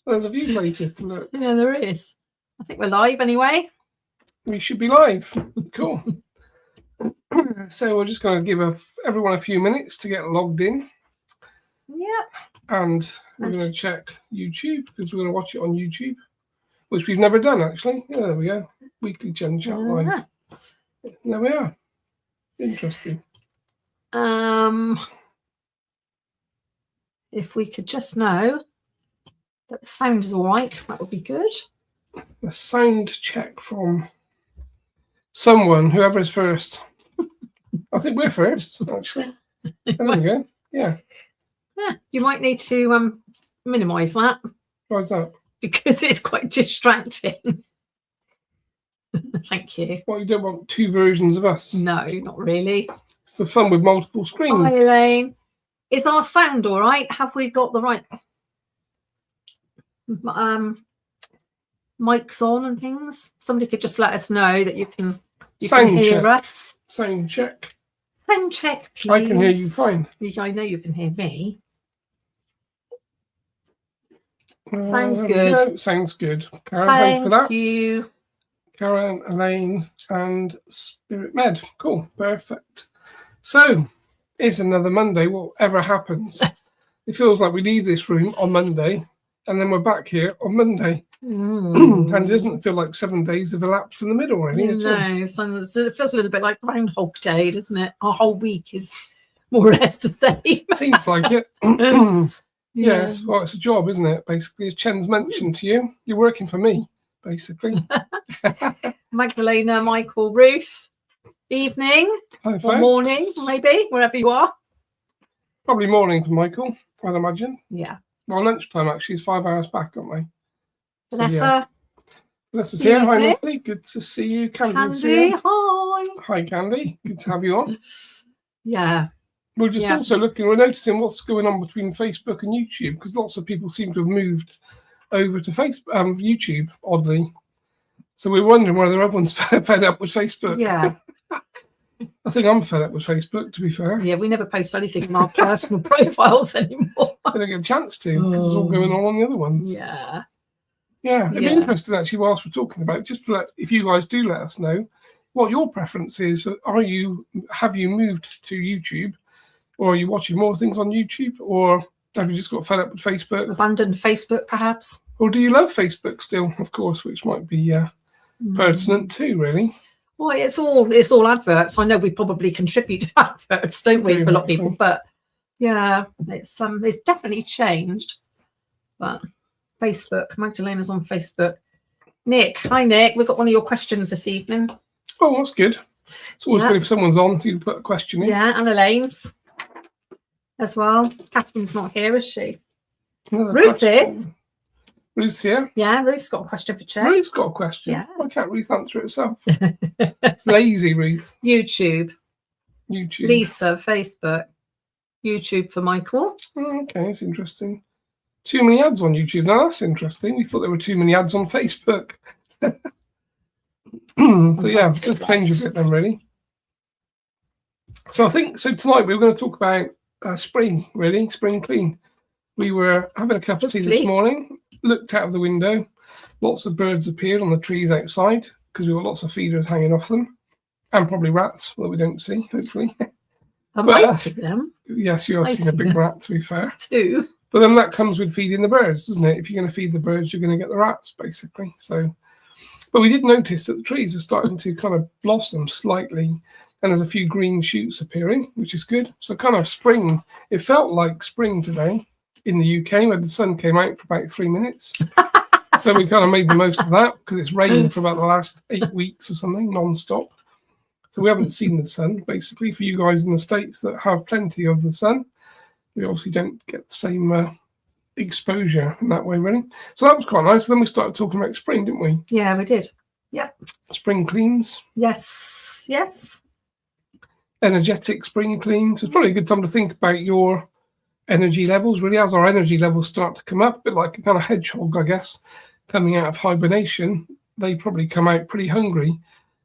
There's a few places to look. Yeah, there is. I think we're live anyway. We should be live. Cool. So we're just going to give everyone a few minutes to get logged in. Yep. And we're going to check YouTube because we're going to watch it on YouTube, which we've never done actually. Yeah, there we go. Weekly Chen Chat Live. There we are. Interesting. If we could just know that the sound is all right, that would be good. A sound check from someone, whoever is first. I think we're first, actually. There we go. Yeah. Yeah, you might need to minimise that. Why's that? Because it's quite distracting. Thank you. Well, you don't want two versions of us. No, not really. It's the fun with multiple screens. Hi, Elaine. Is our sound all right? Have we got the right mics on and things? Somebody could just let us know that you can hear us. Sound check. Sound check, please. I can hear you fine. I know you can hear me. Sounds good. Sounds good. Karen, thanks for that. Thank you. Karen, Elaine, and Spirit Med. Cool. Perfect. So, it's another Monday, whatever happens. It feels like we leave this room on Monday, and then we're back here on Monday. And it doesn't feel like 7 days have elapsed in the middle, really. No, so it feels a little bit like Groundhog Day, doesn't it? Our whole week is more or less the same. Seems like it. Yes, well, it's a job, isn't it? Basically, as Chen's mentioned to you, you're working for me, basically. Magdalena, Michael, Ruth, evening or morning, maybe, wherever you are. Probably morning for Michael, I'd imagine. Yeah. Well, lunchtime, actually, is 5 hours back, aren't we? Vanessa. So, yeah. Vanessa's here. Hi, Nicky. Good to see you. Candy, hi. Hi, Candy. Good to have you on. Yeah. We're just also we're noticing what's going on between Facebook and YouTube, because lots of people seem to have moved over to YouTube, oddly. So we're wondering whether everyone's fed up with Facebook. Yeah. I think I'm fed up with Facebook, to be fair. Yeah, we never post anything on our personal profiles anymore. I don't get a chance to, because it's all going on the other ones. Yeah. Yeah, it'd be interesting, actually, whilst we're talking about it, just to if you guys do let us know what your preference is. Have you moved to YouTube? Or are you watching more things on YouTube? Or have you just got fed up with Facebook? Abandoned Facebook, perhaps? Or do you love Facebook still, of course, which might be pertinent too, really? Well, it's all adverts. I know we probably contribute to adverts, don't we, for a lot of people? But yeah, it's definitely changed. But Facebook, Magdalena's on Facebook. Nick, hi Nick. We've got one of your questions this evening. Oh, that's good. It's always good if someone's on to put a question in. Yeah, and Elaine's as well. Catherine's not here, is she? Ruth is. Ruth's here. Yeah, Ruth's got a question for Chen. Ruth's got a question. Yeah. Why can't Ruth answer it herself? It's lazy, Ruth. YouTube. Lisa, Facebook. YouTube for Michael. Oh, okay, that's interesting. Too many ads on YouTube. Now that's interesting. We thought there were too many ads on Facebook. So yeah, just change a bit then, really. So I think tonight we were going to talk about spring, really, spring clean. We were having a cup of tea this morning, looked out of the window, lots of birds appeared on the trees outside because we've got lots of feeders hanging off them, and probably rats that we don't see, hopefully. Them. Yes, you are seeing a big rat, to be fair. Too. But then that comes with feeding the birds, doesn't it? If you're going to feed the birds, you're going to get the rats, basically. So, but we did notice that the trees are starting to kind of blossom slightly, and there's a few green shoots appearing, which is good. So kind of spring. It felt like spring today in the UK, where the sun came out for about 3 minutes. So we kind of made the most of that because it's rained for about the last 8 weeks or something, non-stop. So we haven't seen the sun, basically, for you guys in the States that have plenty of the sun. We obviously don't get the same exposure in that way, really. So that was quite nice. Then we started talking about spring, didn't we? Yeah, we did. Yep. Spring cleans. Yes. Yes. Energetic spring cleans. It's probably a good time to think about your energy levels, really. As our energy levels start to come up, a bit like a kind of hedgehog, I guess, coming out of hibernation, they probably come out pretty hungry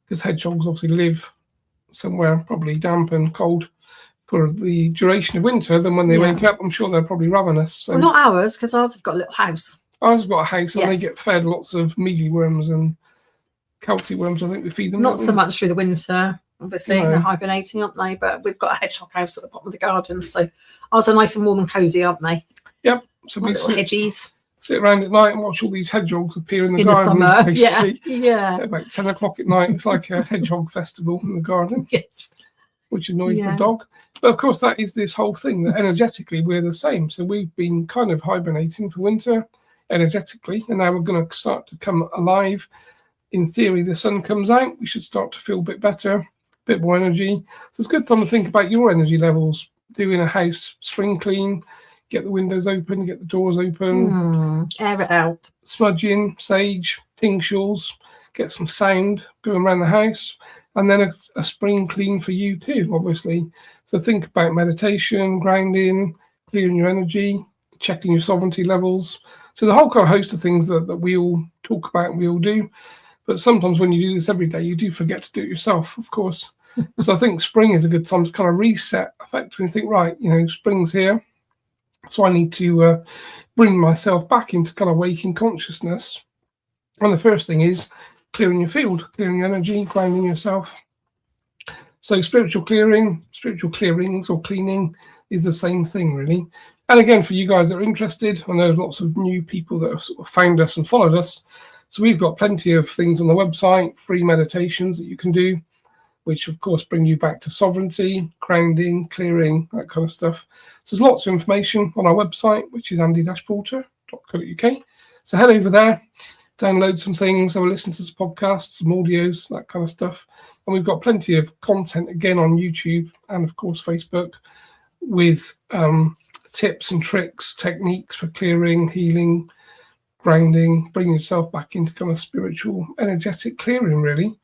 because hedgehogs obviously live somewhere probably damp and cold for the duration of winter, then when they wake up, I'm sure they're probably ravenous. So well, not ours, because ours have got a little house. ours have got a house, and they Yes. get fed lots of mealyworms and calci worms. I think we feed them. Not don't so we? much through the winter. Obviously, No. they're hibernating, aren't they? But we've got a hedgehog house at the bottom of the garden, so ours are nice and warm and cosy, aren't they? Yep. So we Little hedgies. sit around at night and watch all these hedgehogs appear in the In the garden. summer. Basically, Yeah. at about 10 o'clock at night, it's like a hedgehog festival in the garden, Yes. which annoys Yeah. the dog. But of course, that is this whole thing that energetically we're the same. So we've been kind of hibernating for winter energetically, and now we're going to start to come alive. In theory, the sun comes out, we should start to feel a bit better, a bit more energy. So it's a good time to think about your energy levels, doing a house spring clean, get the windows open, get the doors open, Air it out. smudging, sage, tinctures, get some sound going around the house, and then a spring clean for you too, obviously. So think about meditation, grounding, clearing your energy, checking your sovereignty levels. So there's a whole kind of host of things that we all talk about and we all do. But sometimes when you do this every day, you do forget to do it yourself, of course. So I think spring is a good time to kind of reset effectively and think, right, spring's here. So I need to bring myself back into kind of waking consciousness. And the first thing is clearing your field, clearing your energy, grounding yourself. So spiritual clearings or cleaning is the same thing, really. And again, for you guys that are interested, I know there's lots of new people that have sort of found us and followed us. So we've got plenty of things on the website, free meditations that you can do, which of course bring you back to sovereignty, grounding, clearing, that kind of stuff. So there's lots of information on our website, which is andy-porter.co.uk. So head over there, download some things, have a listen to some podcasts, some audios, that kind of stuff. And we've got plenty of content again on YouTube and of course Facebook with tips and tricks, techniques for clearing, healing, grounding, bringing yourself back into kind of spiritual, energetic clearing, really.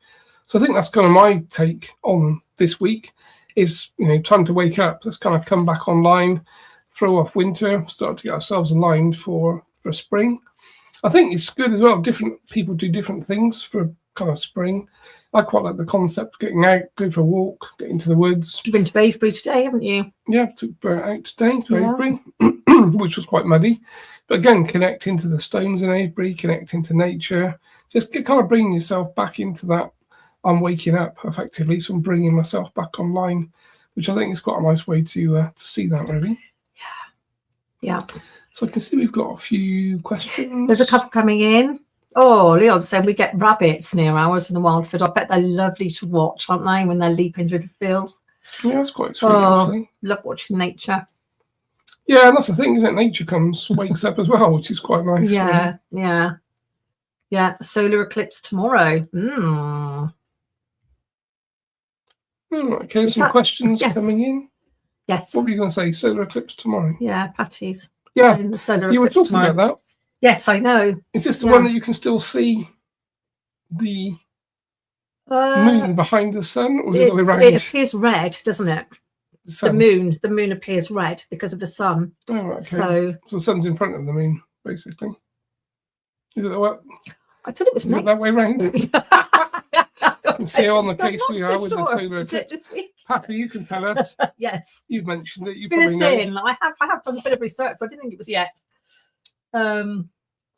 So I think that's kind of my take on this week is, time to wake up. Let's kind of come back online, throw off winter, start to get ourselves aligned for spring. I think it's good as well. Different people do different things for kind of spring. I quite like the concept of getting out, go for a walk, get into the woods. You've been to Avebury today, haven't you? Yeah, took Bert out today to Avebury, which was quite muddy. But again, connecting to the stones in Avebury, connecting to nature, just kind of bringing yourself back into that. I'm waking up effectively, so I'm bringing myself back online, which I think is quite a nice way to see that, really. Yeah. So I can see we've got a few questions. There's a couple coming in. Oh, Leon said we get rabbits near ours in the Wildford. I bet they're lovely to watch, aren't they, when they're leaping through the field? Yeah, that's quite sweet, actually. Love watching nature. Yeah, and that's the thing, isn't it? Nature wakes up as well, which is quite nice. Yeah, really. yeah. Solar eclipse tomorrow. Okay, some questions coming in. Yes. What were you going to say? Solar eclipse tomorrow? Yeah, Patty's. Yeah, the solar you were eclipse talking tomorrow. about that. Yes, I know. Is this the one that you can still see the moon behind the sun, or is it the other way around? It appears red, doesn't it? The The moon appears red because of the sun. Oh, okay. So the sun's in front of the moon, basically. Is it that? I thought it was Is it that way around? I can see how on the case we are with the solar eclipse. Patty, you can tell us. Yes. You've mentioned it. You Been probably a know. thing. I have done a bit of research, but I didn't think it was yet. I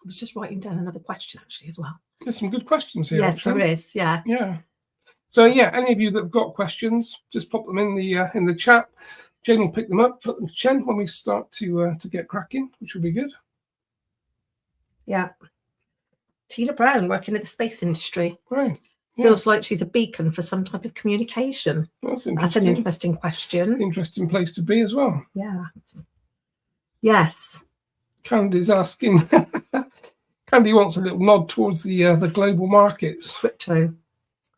was just writing down another question actually as well. There's some good questions here. Yes, actually. there is. Yeah. Yeah. So yeah, any of you that have got questions, just pop them in the chat. Jayne will pick them up, put them to Chen when we start to get cracking, which will be good. Yeah. Tina Brown working in the space industry. Right. Yeah. Feels like she's a beacon for some type of communication. That's That's an interesting question. Interesting place to be as well. Yeah. Yes. Candy's asking. Candy wants a little nod towards the global markets. Crypto.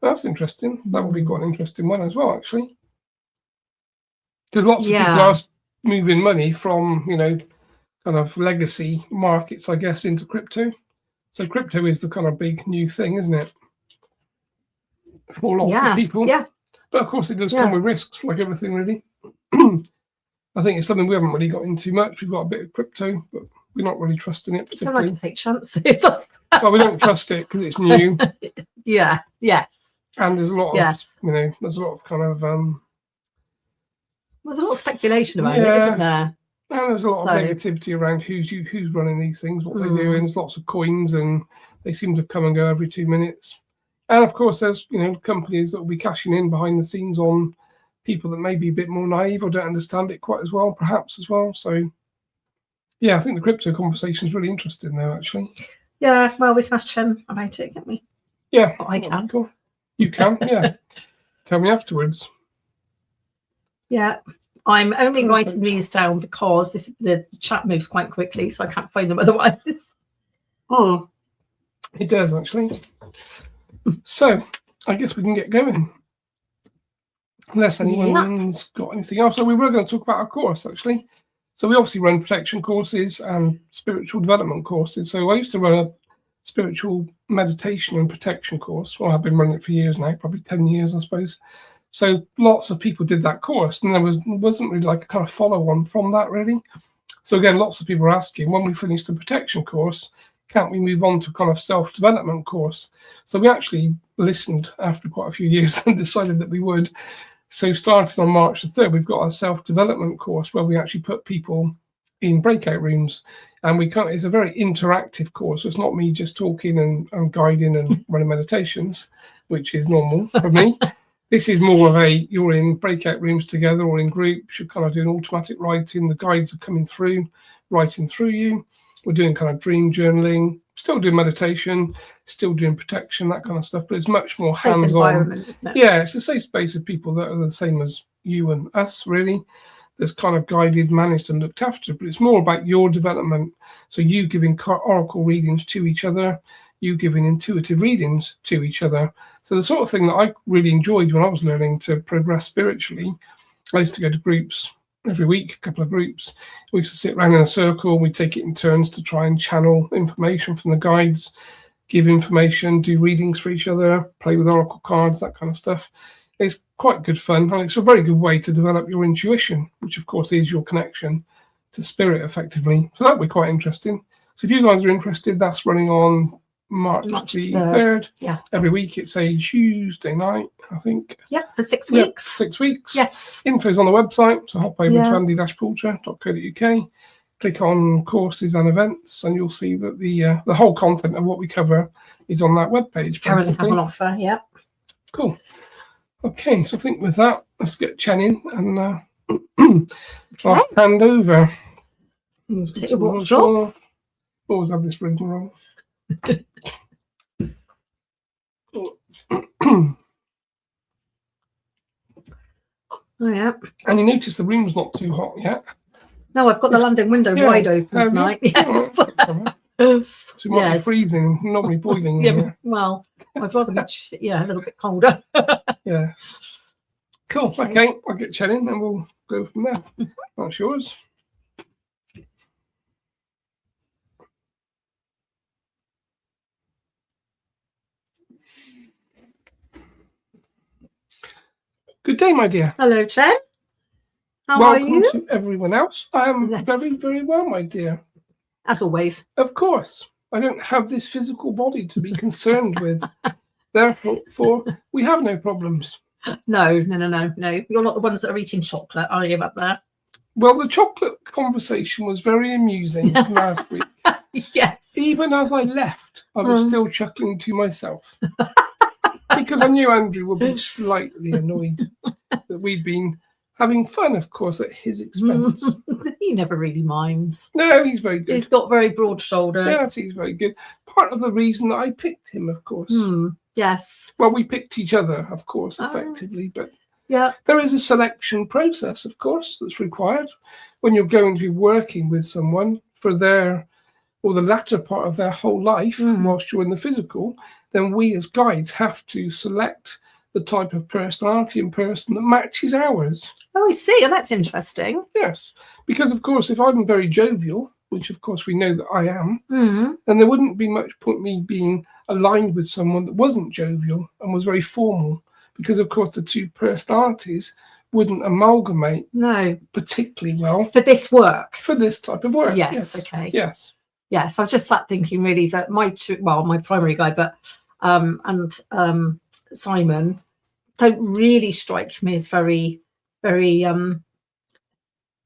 That's interesting. That would be quite an interesting one as well, actually. Because lots of people are moving money from, kind of legacy markets, I guess, into crypto. So crypto is the kind of big new thing, isn't it? For lots of people. Yeah. But of course it does come with risks, like everything really. I think it's something we haven't really got into much. We've got a bit of crypto, but we're not really trusting it I don't particularly. like to take chances. Well, we don't trust it because it's new. Yeah. Yes. And there's a lot of, there's a lot of kind of There's a lot of speculation about it, Yeah. isn't there? And there's a lot of So- negativity around who's running these things, what they do, and there's lots of coins, and they seem to come and go every 2 minutes. And of course, there's companies that will be cashing in behind the scenes on people that may be a bit more naive or don't understand it quite as well, perhaps as well. So, yeah, I think the crypto conversation is really interesting, though. Actually, Yeah, well, we can ask Chen about it, can't we? yeah, I can. Cool. You can, yeah. Tell me afterwards. Yeah, I'm only Perfect. writing these down because the chat moves quite quickly, so I can't find them otherwise. Oh, it does actually. So, I guess we can get going. Unless anyone's got anything else. So we were going to talk about our course, actually. So we obviously run protection courses and spiritual development courses. So I used to run a spiritual meditation and protection course. Well, I've been running it for years now, probably 10 years, I suppose. So lots of people did that course, and there wasn't really like a kind of follow-on from that, really. So again, lots of people are asking, when we finish the protection course, can't we move on to kind of self-development course? So we actually listened after quite a few years and decided that we would. So starting on March the 3rd, we've got a self-development course where we actually put people in breakout rooms, and it's a very interactive course. So it's not me just talking and guiding and running meditations, which is normal for me. This is more of you're in breakout rooms together or in groups, you're kind of doing automatic writing, the guides are coming through, writing through you. We're doing kind of dream journaling, still doing meditation, still doing protection, that kind of stuff, but it's much more Safe hands-on. environment, isn't it? Yeah, it's a safe space of people that are the same as you and us, really. That's kind of guided, managed, and looked after, but it's more about your development. So you giving oracle readings to each other, you giving intuitive readings to each other. So the sort of thing that I really enjoyed when I was learning to progress spiritually, I used to go to groups every week, a couple of groups. We used to sit around in a circle, we take it in turns to try and channel information from the guides, give information, do readings for each other, play with oracle cards, that kind of stuff. It's quite good fun, and it's a very good way to develop your intuition, which of course is your connection to spirit effectively. So that'll be quite interesting. So if you guys are interested, that's running on March the 3rd. Yeah. Every week it's a Tuesday night, I think. Yeah, for 6 weeks. 6 weeks. Yes. Info's on the website, so hop over to andy-poulter.co.uk, click on courses and events, and you'll see that the whole content of what we cover is on that webpage. Currently have an offer, yeah. Cool. Okay, so I think with that, let's get Chen in and I'll hand over. Take a watch off. Always have this ring wrong. Oh, yeah. And you notice the room's not too hot yet. No, I've got the London window wide open tonight. Yeah. So it might be freezing, normally boiling. Yeah, well, I'd rather be a little bit colder. Yes. Cool. Okay, I'll get Chen in and we'll go from there. That's yours. Good day, my dear. Hello, Chen. How are you? Welcome to everyone else. I am very, very well, my dear. As always. Of course. I don't have this physical body to be concerned with. Therefore, we have no problems. No. You're not the ones that are eating chocolate, are you, up there? Well, the chocolate conversation was very amusing last week. Yes. Even as I left, I was still chuckling to myself. Because I knew Andrew would be slightly annoyed that we'd been having fun, of course, at his expense. He never really minds. No, he's very good. He's got very broad shoulders. Yes, he's very good. Part of the reason that I picked him, of course. Yes. Well, we picked each other, of course, effectively, but yeah, there is a selection process, of course, that's required when you're going to be working with someone for the latter part of their whole life, whilst you're in the physical. Then we as guides have to select the type of personality and person that matches ours. Oh, I see. And that's interesting. Yes, because of course, if I'm very jovial, which of course we know that I am, then there wouldn't be much point me being aligned with someone that wasn't jovial and was very formal, because of course the two personalities wouldn't amalgamate particularly well for this work, for this type of work. Yes. Okay. Yes. Yes. I was just thinking really that my primary guide, but and Simon don't really strike me as very, very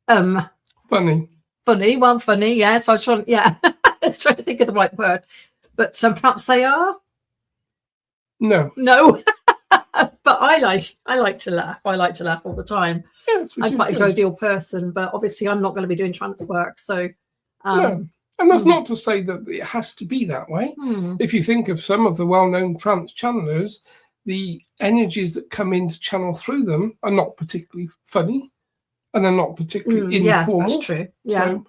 Funny. Funny, well, funny, yes. I was trying, yeah, I was trying to think of the right word, but perhaps they are. No. But I like to laugh. I like to laugh all the time. Yeah, I'm quite a jovial person, but obviously I'm not going to be doing trance work. So no. And that's not to say that it has to be that way. If you think of some of the well-known trance channelers, the energies that come in to channel through them are not particularly funny, and they're not particularly informal. Yeah, that's true. Yeah.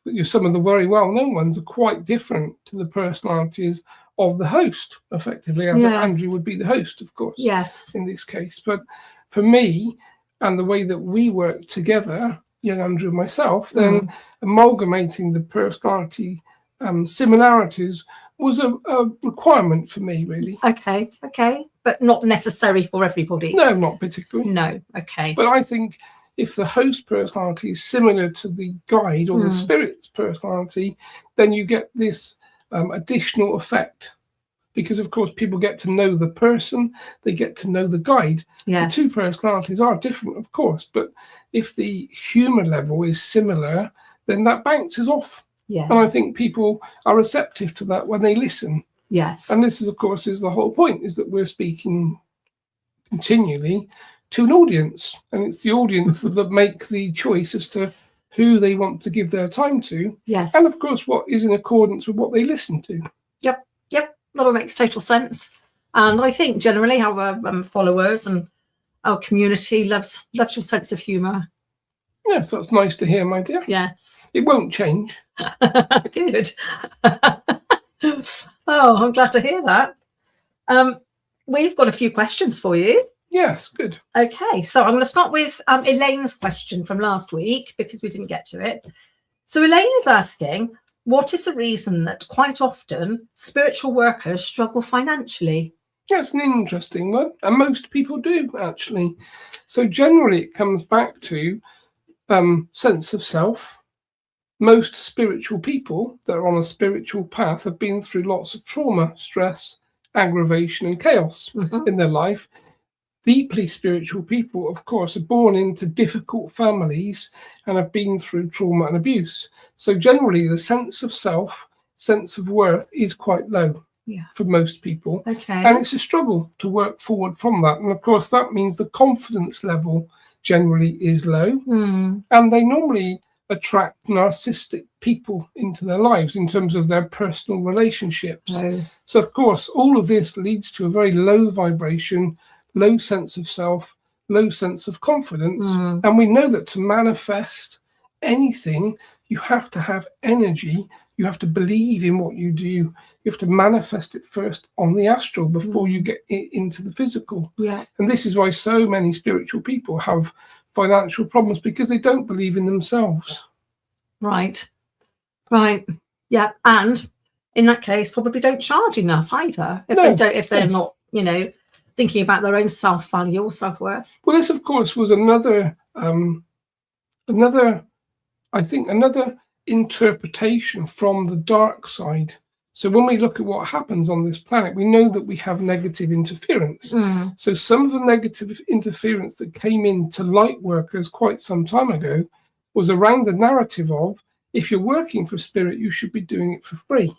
So some of the very well-known ones are quite different to the personalities of the host, effectively. Andrew would be the host, of course, yes, in this case. But for me, and the way that we work together, Andrew and myself, then amalgamating the personality similarities was a requirement for me, really. Okay, but not necessary for everybody. No, not particularly. No, okay. But I think if the host personality is similar to the guide or the spirit's personality, then you get this additional effect. Because, of course, people get to know the person, they get to know the guide. Yes. The two personalities are different, of course, but if the humour level is similar, then that bounces off. Yeah. And I think people are receptive to that when they listen. Yes. And this is, of course, is the whole point, is that we're speaking continually to an audience. And it's the audience that make the choice as to who they want to give their time to. Yes. And, of course, what is in accordance with what they listen to. Yep. That all makes total sense. And I think generally our followers and our community loves your sense of humour. Yes, that's nice to hear, my dear. Yes. It won't change. Good. Oh, I'm glad to hear that. We've got a few questions for you. Yes, good. Okay, so I'm going to start with Elaine's question from last week because we didn't get to it. So Elaine is asking, what is the reason that quite often spiritual workers struggle financially? That's an interesting one, and most people do, actually. So generally it comes back to sense of self. Most spiritual people that are on a spiritual path have been through lots of trauma, stress, aggravation and chaos in their life. Deeply spiritual people, of course, are born into difficult families and have been through trauma and abuse. So generally the sense of self, sense of worth is quite low for most people. Okay. And it's a struggle to work forward from that. And of course, that means the confidence level generally is low. And they normally attract narcissistic people into their lives in terms of their personal relationships. So, of course, all of this leads to a very low vibration, low sense of self, low sense of confidence. And we know that to manifest anything, you have to have energy. You have to believe in what you do. You have to manifest it first on the astral before you get it into the physical. Yeah. And this is why so many spiritual people have financial problems, because they don't believe in themselves. Right. Yeah. And in that case, probably don't charge enough either. If they're not, thinking about their own self-value or self-worth. Well, this, of course, was another interpretation from the dark side. So when we look at what happens on this planet, we know that we have negative interference. So some of the negative interference that came into light workers quite some time ago was around the narrative of, if you're working for spirit, you should be doing it for free.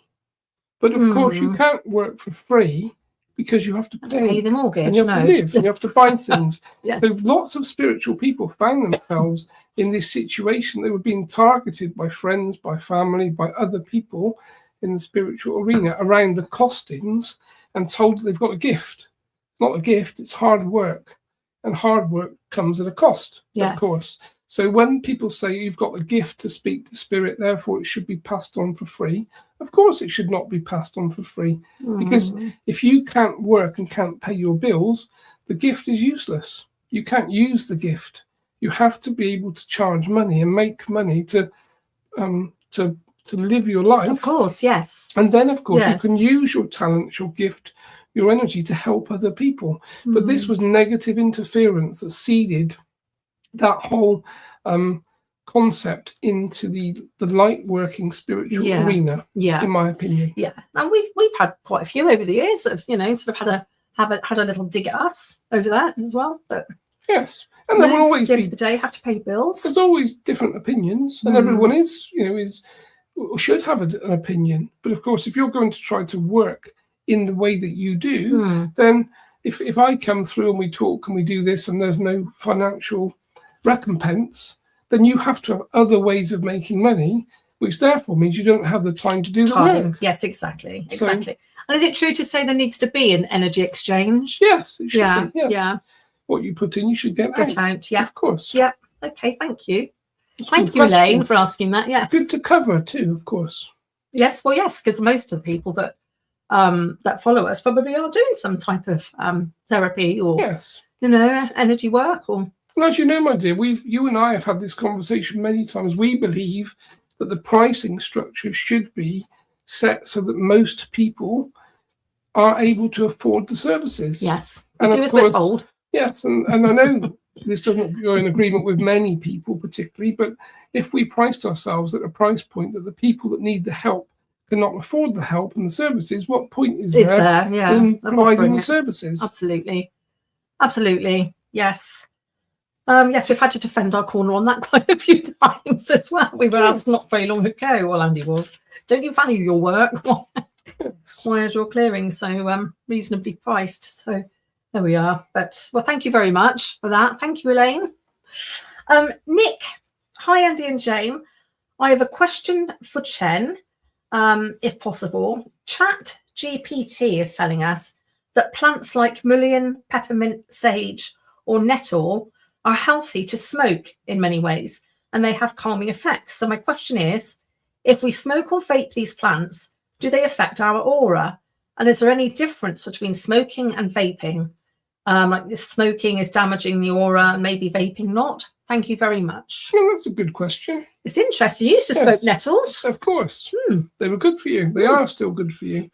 But of course, you can't work for free, because you have to pay the mortgage, and you have to live, and you have to buy things. Yes. So lots of spiritual people found themselves in this situation. They were being targeted by friends, by family, by other people in the spiritual arena around the costings, and told they've got a gift. It's not a gift, it's hard work. And hard work comes at a cost, of course. So when people say you've got a gift to speak to spirit, therefore it should be passed on for free, of course it should not be passed on for free. Because if you can't work and can't pay your bills, the gift is useless. You can't use the gift. You have to be able to charge money and make money to live your life. Of course, yes. And then, of course, you can use your talent, your gift, your energy to help other people. But this was negative interference that seeded that whole concept into the light working spiritual arena, in my opinion. Yeah, and we've had quite a few over the years that have, sort of had a little dig at us over that as well. But yes, And there will always the end be, of the day, have to pay bills. there's always different opinions, and everyone is, or should have an opinion. But of course, if you're going to try to work in the way that you do, then if I come through and we talk and we do this and there's no financial recompense, then you have to have other ways of making money, which therefore means you don't have the time to do the work. Yes, exactly. And is it true to say there needs to be an energy exchange? Yes, it should be. Yes. Yeah. What you put in, you should get out. Yeah. Of course. Yeah. Okay, thank you. It's Thank you, Elaine, for asking that. Yeah. Good to cover too, of course. Yes, well, yes, because most of the people that that follow us probably are doing some type of therapy or energy work or. And as you know, my dear, you and I have had this conversation many times. We believe that the pricing structure should be set so that most people are able to afford the services. Yes, and do as we're told. Yes, and I know this doesn't go in agreement with many people particularly, but if we priced ourselves at a price point that the people that need the help cannot afford the help and the services, what point is there in providing the services? Absolutely. Yes. Yes, we've had to defend our corner on that quite a few times as well. We were asked not very long ago, well, Andy was, don't you value your work? Why is your clearing so reasonably priced? So there we are. But, well, thank you very much for that. Thank you, Elaine. Nick, hi, Andy and Jayne. I have a question for Chen, if possible. Chat GPT is telling us that plants like mullein, peppermint, sage, or nettle are healthy to smoke in many ways, and they have calming effects. So my question is, if we smoke or vape these plants, do they affect our aura? And is there any difference between smoking and vaping? Like this smoking is damaging the aura and maybe vaping not? Thank you very much. Well, that's a good question. It's interesting. You used to smoke nettles. Of course. They were good for you. They are still good for you.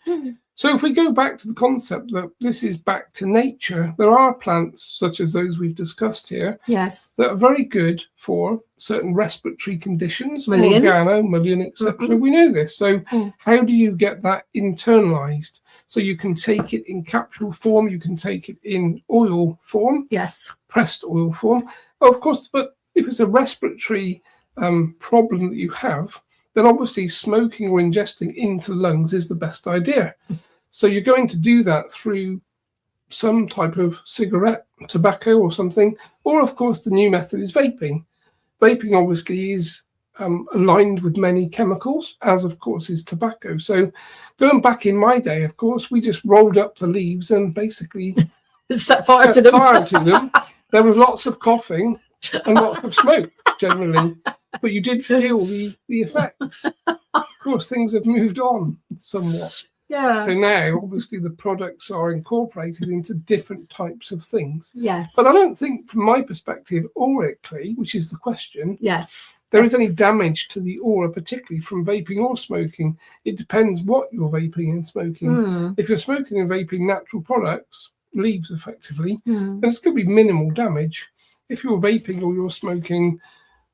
So if we go back to the concept that this is back to nature, there are plants such as those we've discussed here that are very good for certain respiratory conditions, organo, mullein, etc. We know this. So how do you get that internalized? So you can take it in capsule form, you can take it in oil form, pressed oil form. Of course, but if it's a respiratory problem that you have, then obviously smoking or ingesting into lungs is the best idea. So you're going to do that through some type of cigarette, tobacco or something, or of course the new method is vaping. Vaping obviously is aligned with many chemicals, as of course is tobacco. So going back in my day, of course, we just rolled up the leaves and basically set fire to them. There was lots of coughing and lots of smoke generally, but you did feel the effects. Of course, things have moved on somewhat. Yeah. So now, obviously, the products are incorporated into different types of things. Yes. But I don't think, from my perspective, aurically, which is the question, there is any damage to the aura, particularly from vaping or smoking. It depends what you're vaping and smoking. If you're smoking and vaping natural products, leaves effectively, then it's going to be minimal damage. If you're vaping or you're smoking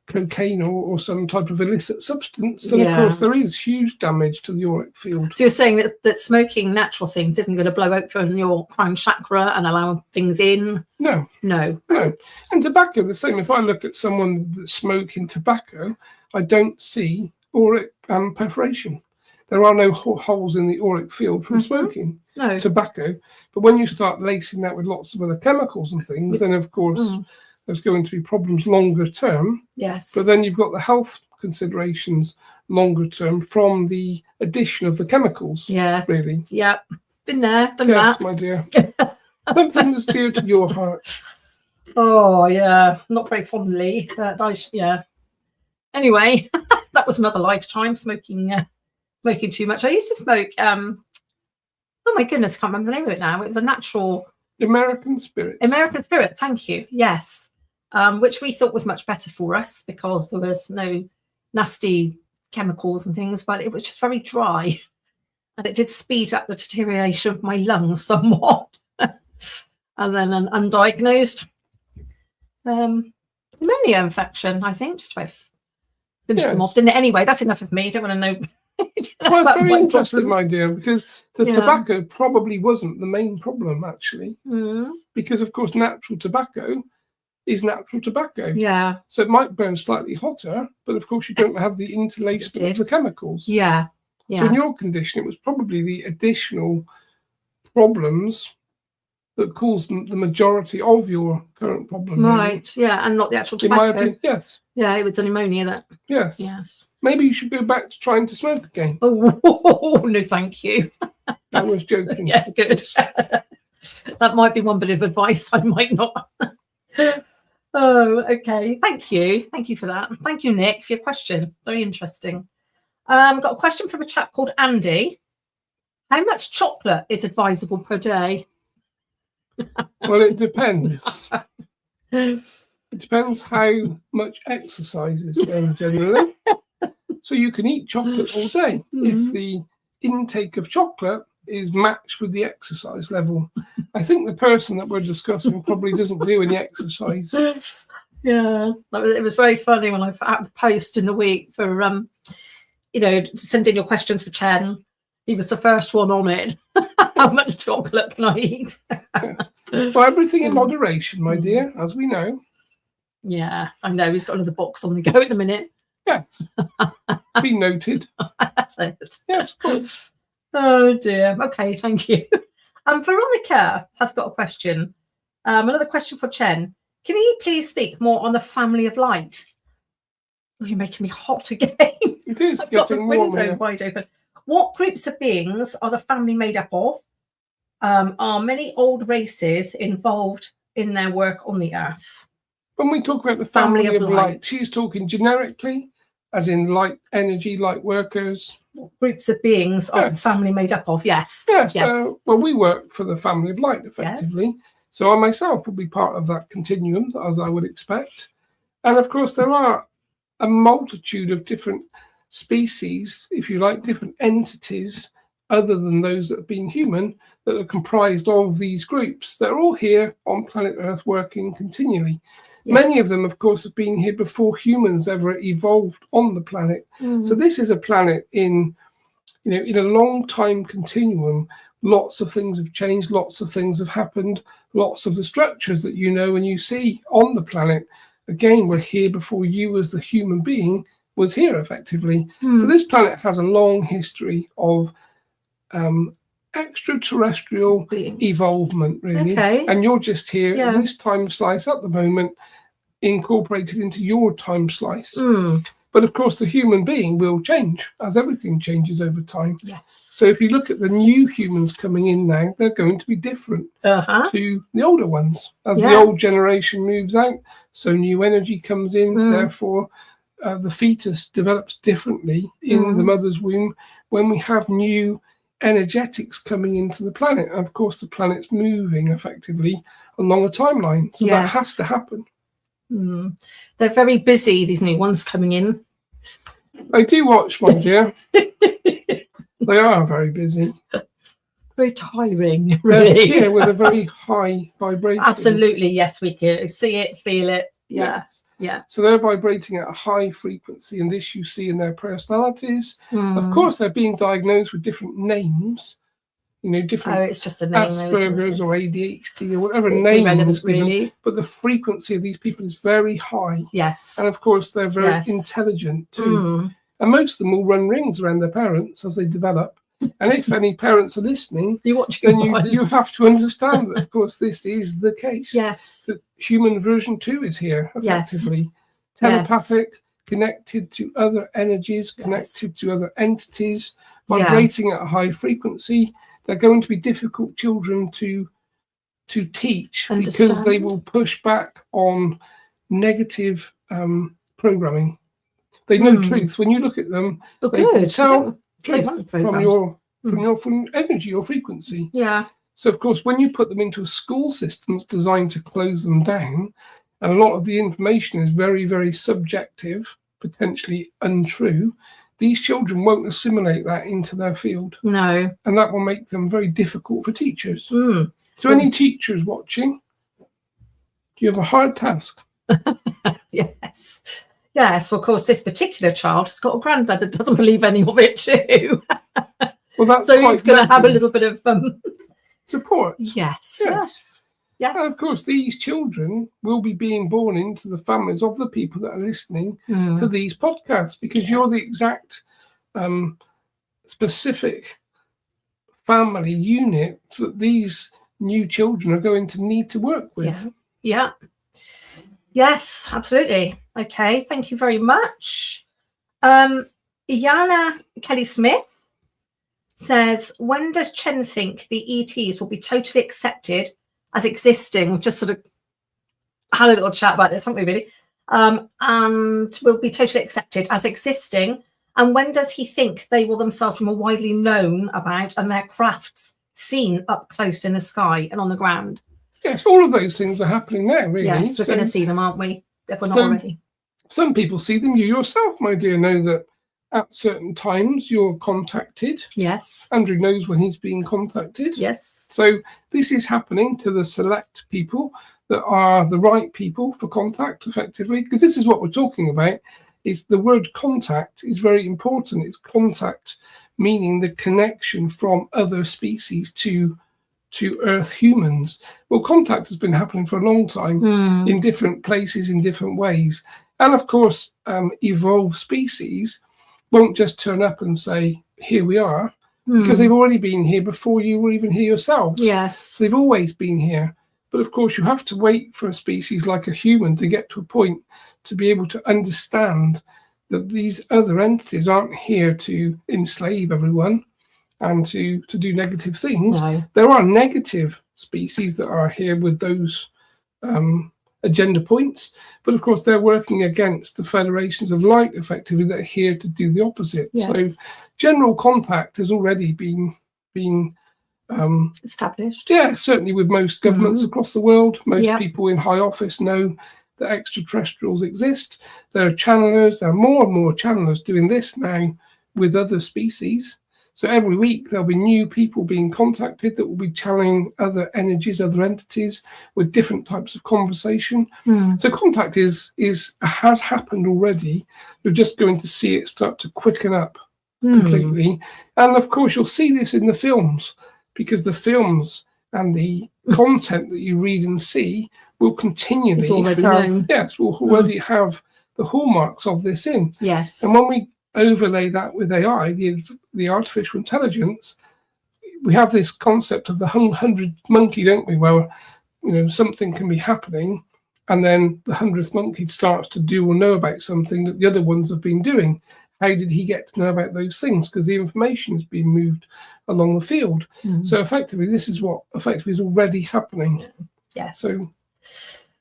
cocaine or some type of illicit substance, then of course there is huge damage to the auric field. So you're saying that smoking natural things isn't going to blow open your crown chakra and allow things in? No. And tobacco, the same. If I look at someone that's smoking tobacco, I don't see auric perforation. There are no holes in the auric field from smoking tobacco. But when you start lacing that with lots of other chemicals and things, then of course there's going to be problems longer term. Yes. But then you've got the health considerations longer term from the addition of the chemicals. Yeah. Really. Yeah. Been there, done that. Yes, my dear. Something that's dear to your heart. Oh, yeah. Not very fondly, but Anyway, that was another lifetime smoking too much. I used to smoke, oh my goodness, I can't remember the name of it now. It was a natural... American Spirit. Thank you. Yes. Which we thought was much better for us because there was no nasty chemicals and things, but it was just very dry. And it did speed up the deterioration of my lungs somewhat. And then an undiagnosed pneumonia infection, I think, just about finished them off, didn't it? Anyway, that's enough of me. Don't want to know. Well, it's very interesting, my dear, because the tobacco probably wasn't the main problem, actually. Because, of course, natural tobacco is natural tobacco. Yeah. So it might burn slightly hotter, but of course you don't have the interlacement of the chemicals. Yeah. So in your condition, it was probably the additional problems that caused the majority of your current problem. Right. Really. Yeah. And not the actual tobacco. In my opinion, yes. Yeah, it was the pneumonia that. Yes. Yes. Maybe you should go back to trying to smoke again. Oh, no, thank you. I was joking. Yes, good. That might be one bit of advice I might not. Oh, okay. Thank you. Thank you for that. Thank you, Nick, for your question. Very interesting. Got a question from a chap called Andy. How much chocolate is advisable per day? Well, it depends. It depends how much exercise is done generally. So you can eat chocolate all day if the intake of chocolate is matched with the exercise level. I think the person that we're discussing probably doesn't do any exercise. Yeah, it was very funny when I put out the post in the week for, send in your questions for Chen. He was the first one on it. How much chocolate can I eat? Yes. Well, everything in moderation, my dear, as we know. Yeah, I know. He's got another box on the go at the minute. Yes. Be noted. That's it. Yes, of course. Oh, dear. Okay, thank you. Veronica has got a question. Another question for Chen. Can you please speak more on the family of light? Oh, you're making me hot again. It is I've got the getting warm window here. wide open. What groups of beings are the family made up of? Are many old races involved in their work on the earth? When we talk about the family of light, she's talking generically, as in light energy, light workers. What groups of beings are the family made up of? Yes. Yes. Well, we work for the family of light, effectively. Yes. So I myself will be part of that continuum, as I would expect. And of course, there are a multitude of different species, if you like, different entities, other than those that have been human, that are comprised of these groups. They're all here on planet Earth working continually. Yes. Many of them, of course, have been here before humans ever evolved on the planet. So this is a planet in a long time continuum. Lots of things have changed, lots of things have happened, lots of the structures that you know and you see on the planet, again, were here before you as the human being was here, effectively. So this planet has a long history of extraterrestrial evolvement, really. Okay. And you're just here in this time slice at the moment, incorporated into your time slice. But of course, the human being will change, as everything changes over time. Yes. So if you look at the new humans coming in now, they're going to be different to the older ones. As the old generation moves out, so new energy comes in, therefore the fetus develops differently in the mother's womb when we have new energetics coming into the planet. And of course, the planet's moving effectively along a timeline. So that has to happen. They're very busy, these new ones coming in. I do watch, my dear. They are very busy. Very tiring, really. Yeah, with a very high vibration. Absolutely, yes, we can see it, feel it. Yes. Yeah. So they're vibrating at a high frequency, and this you see in their personalities. Of course, they're being diagnosed with different names. Different it's just a name, Asperger's or ADHD or whatever name is given, really. But the frequency of these people is very high. Yes. And of course, they're very intelligent too. And most of them will run rings around their parents as they develop. And if any parents are listening, you have to understand that, of course, this is the case. Yes. The human version 2 is here, effectively. Yes. Telepathic, connected to other energies, connected to other entities, vibrating at a high frequency. They're going to be difficult children to teach because they will push back on negative programming. They know truth. When you look at them, they can tell truth from your energy or frequency. Yeah. So of course, when you put them into a school system that's designed to close them down, and a lot of the information is very, very subjective, potentially untrue, these children won't assimilate that into their field. No. And that will make them very difficult for teachers. So any teachers watching, you have a hard task. Yes. Yes, well, of course, this particular child has got a granddad that doesn't believe any of it too. Well, that's so he's going to have a little bit of support. Yes. Yeah. And of course, these children will be being born into the families of the people that are listening to these podcasts, because you're the exact specific family unit that these new children are going to need to work with. Yeah. Yes, absolutely. Okay, thank you very much. Iana Kelly-Smith says, when does Chen think the ETs will be totally accepted as existing? We've just sort of had a little chat about this, haven't we, really? And will be totally accepted as existing. And when does he think they will themselves be more widely known about and their crafts seen up close in the sky and on the ground? Yes, all of those things are happening now, really. Yes, we're going to see them, aren't we? If we're not already. Some people see them. You yourself, my dear, know that at certain times you're contacted. Yes. Andrew knows when he's being contacted. Yes. So this is happening to the select people that are the right people for contact, effectively, because this is what we're talking about. Is the word contact is very important. It's contact, meaning the connection from other species to Earth humans. Well, contact has been happening for a long time in different places, in different ways. And of course, evolved species won't just turn up and say, here we are, because they've already been here before you were even here yourselves. Yes. So they've always been here. But of course, you have to wait for a species like a human to get to a point to be able to understand that these other entities aren't here to enslave everyone and to do negative things. No. There are negative species that are here with those agenda points, but of course they're working against the federations of light, effectively, that are here to do the opposite. Yes. So general contact has already been established. Yeah, certainly with most governments across the world. Most people in high office know that extraterrestrials exist. There are channelers, there are more and more channelers doing this now with other species. So every week there'll be new people being contacted that will be channeling other energies, other entities with different types of conversation. So contact has happened already. You're just going to see it start to quicken up completely. And of course you'll see this in the films, because the films and the content that you read and see will continually will already have the hallmarks of this in. Yes. And when we overlay that with AI, the artificial intelligence, we have this concept of the 100th monkey, don't we? Where something can be happening, and then the 100th monkey starts to do or know about something that the other ones have been doing. How did he get to know about those things? Because the information has been moved along the field. So effectively, this is what effectively is already happening. Yes. So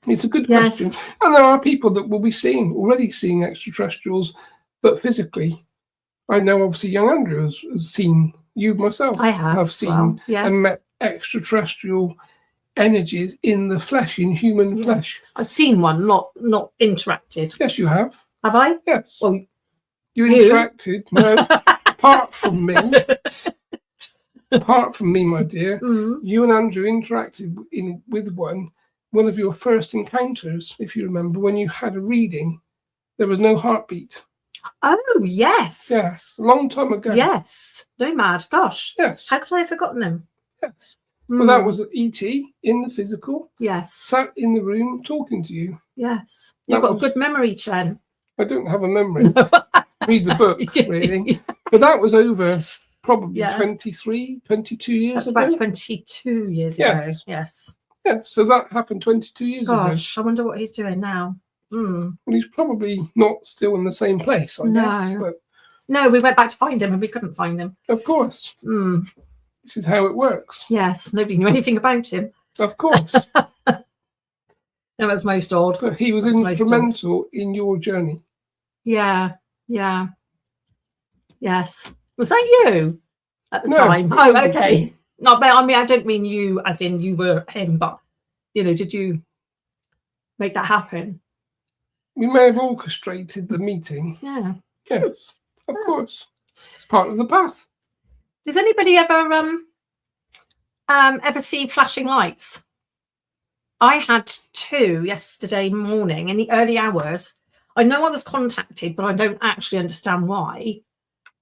it's a good question. And there are people that will be already seeing extraterrestrials, but physically. I know obviously young Andrew has seen, you myself I have seen and met extraterrestrial energies in the flesh, in human flesh. I've seen one, not interacted. Yes, you have. Have I? Yes. Well, you interacted. No, apart from me, my dear, you and Andrew interacted with one of your first encounters, if you remember, when you had a reading. There was no heartbeat. Oh, yes. Yes, a long time ago. Yes. No mad. Gosh. Yes. How could I have forgotten him? Yes. Well, that was E.T. in the physical. Yes. Sat in the room talking to you. Yes. You've got a good memory, Chen. I don't have a memory. Read the book, really. But that was over probably 23, 22 years ago. That's about 22 years ago. Yes. Yeah, so that happened 22 years ago. Gosh, I wonder what he's doing now. Well, he's probably not still in the same place, I guess. But no, we went back to find him and we couldn't find him. Of course. This is how it works. Yes, nobody knew anything about him. Of course. That was most odd. But he was instrumental in your journey. Yeah. Yes. Was that you at the time? Oh, okay. No, but I mean, I don't mean you as in you were him, but, did you make that happen? We may have orchestrated the meeting. Yeah. Yes, of course. It's part of the path. Does anybody ever see flashing lights? I had 2 yesterday morning in the early hours. I know I was contacted, but I don't actually understand why.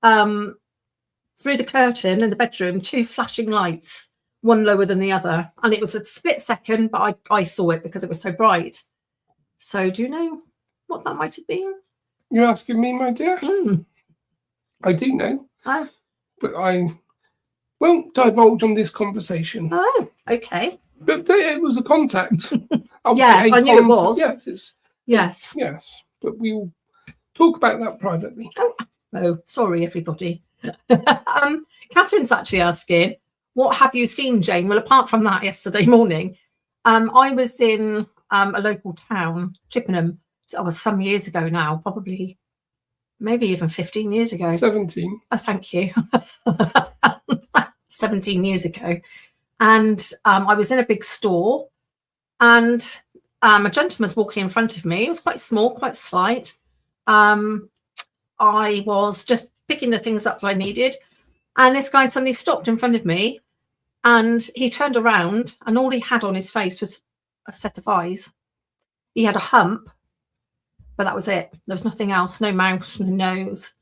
Through the curtain in the bedroom, 2 flashing lights one lower than the other. And it was a split second, but I saw it because it was so bright. So do you know what that might have been? You're asking me, my dear? Mm. I do know. Oh. But I won't divulge on this conversation. Oh, okay. But it was a contact. Yeah, I knew it was. Yes, Yes. yes. But we'll talk about that privately. Oh, sorry, everybody. Catherine's actually asking, what have you seen, Jayne? Well, apart from that, yesterday morning, I was in a local town, Chippenham. So it was some years ago now, probably maybe even 15 years ago. 17. Oh, thank you. 17 years ago. And I was in a big store, and a gentleman was walking in front of me. It was quite small, quite slight. I was just picking the things up that I needed, and this guy suddenly stopped in front of me, and he turned around, and all he had on his face was a set of eyes. He had a hump, but that was it. There was nothing else, no mouth, no nose.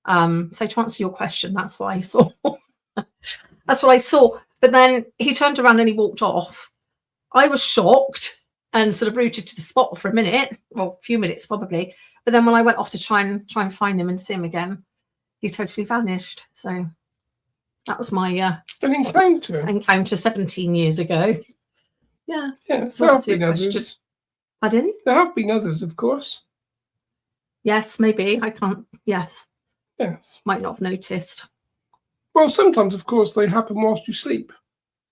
So to answer your question, that's what I saw. That's what I saw. But then he turned around and he walked off. I was shocked and sort of rooted to the spot for a minute, well, a few minutes probably. But then when I went off to try and find him and see him again, he totally vanished. So that was my an encounter 17 years ago. Yeah. Yeah, so there have been others. Pardon? There have been others, of course. Yes, maybe. I can't. Yes. Yes. Might not have noticed. Well, sometimes, of course, they happen whilst you sleep.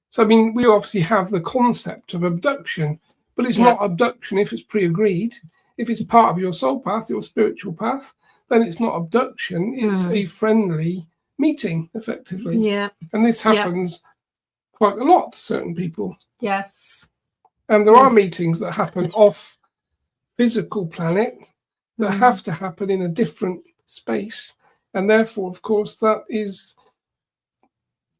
So, I mean, we obviously have the concept of abduction, but it's not abduction if it's pre-agreed. If it's part of your soul path, your spiritual path, then it's not abduction. It's a friendly meeting, effectively. Yeah. And this happens quite a lot to certain people. Yes. And there are meetings that happen off physical planet that have to happen in a different space. And therefore, of course, that is...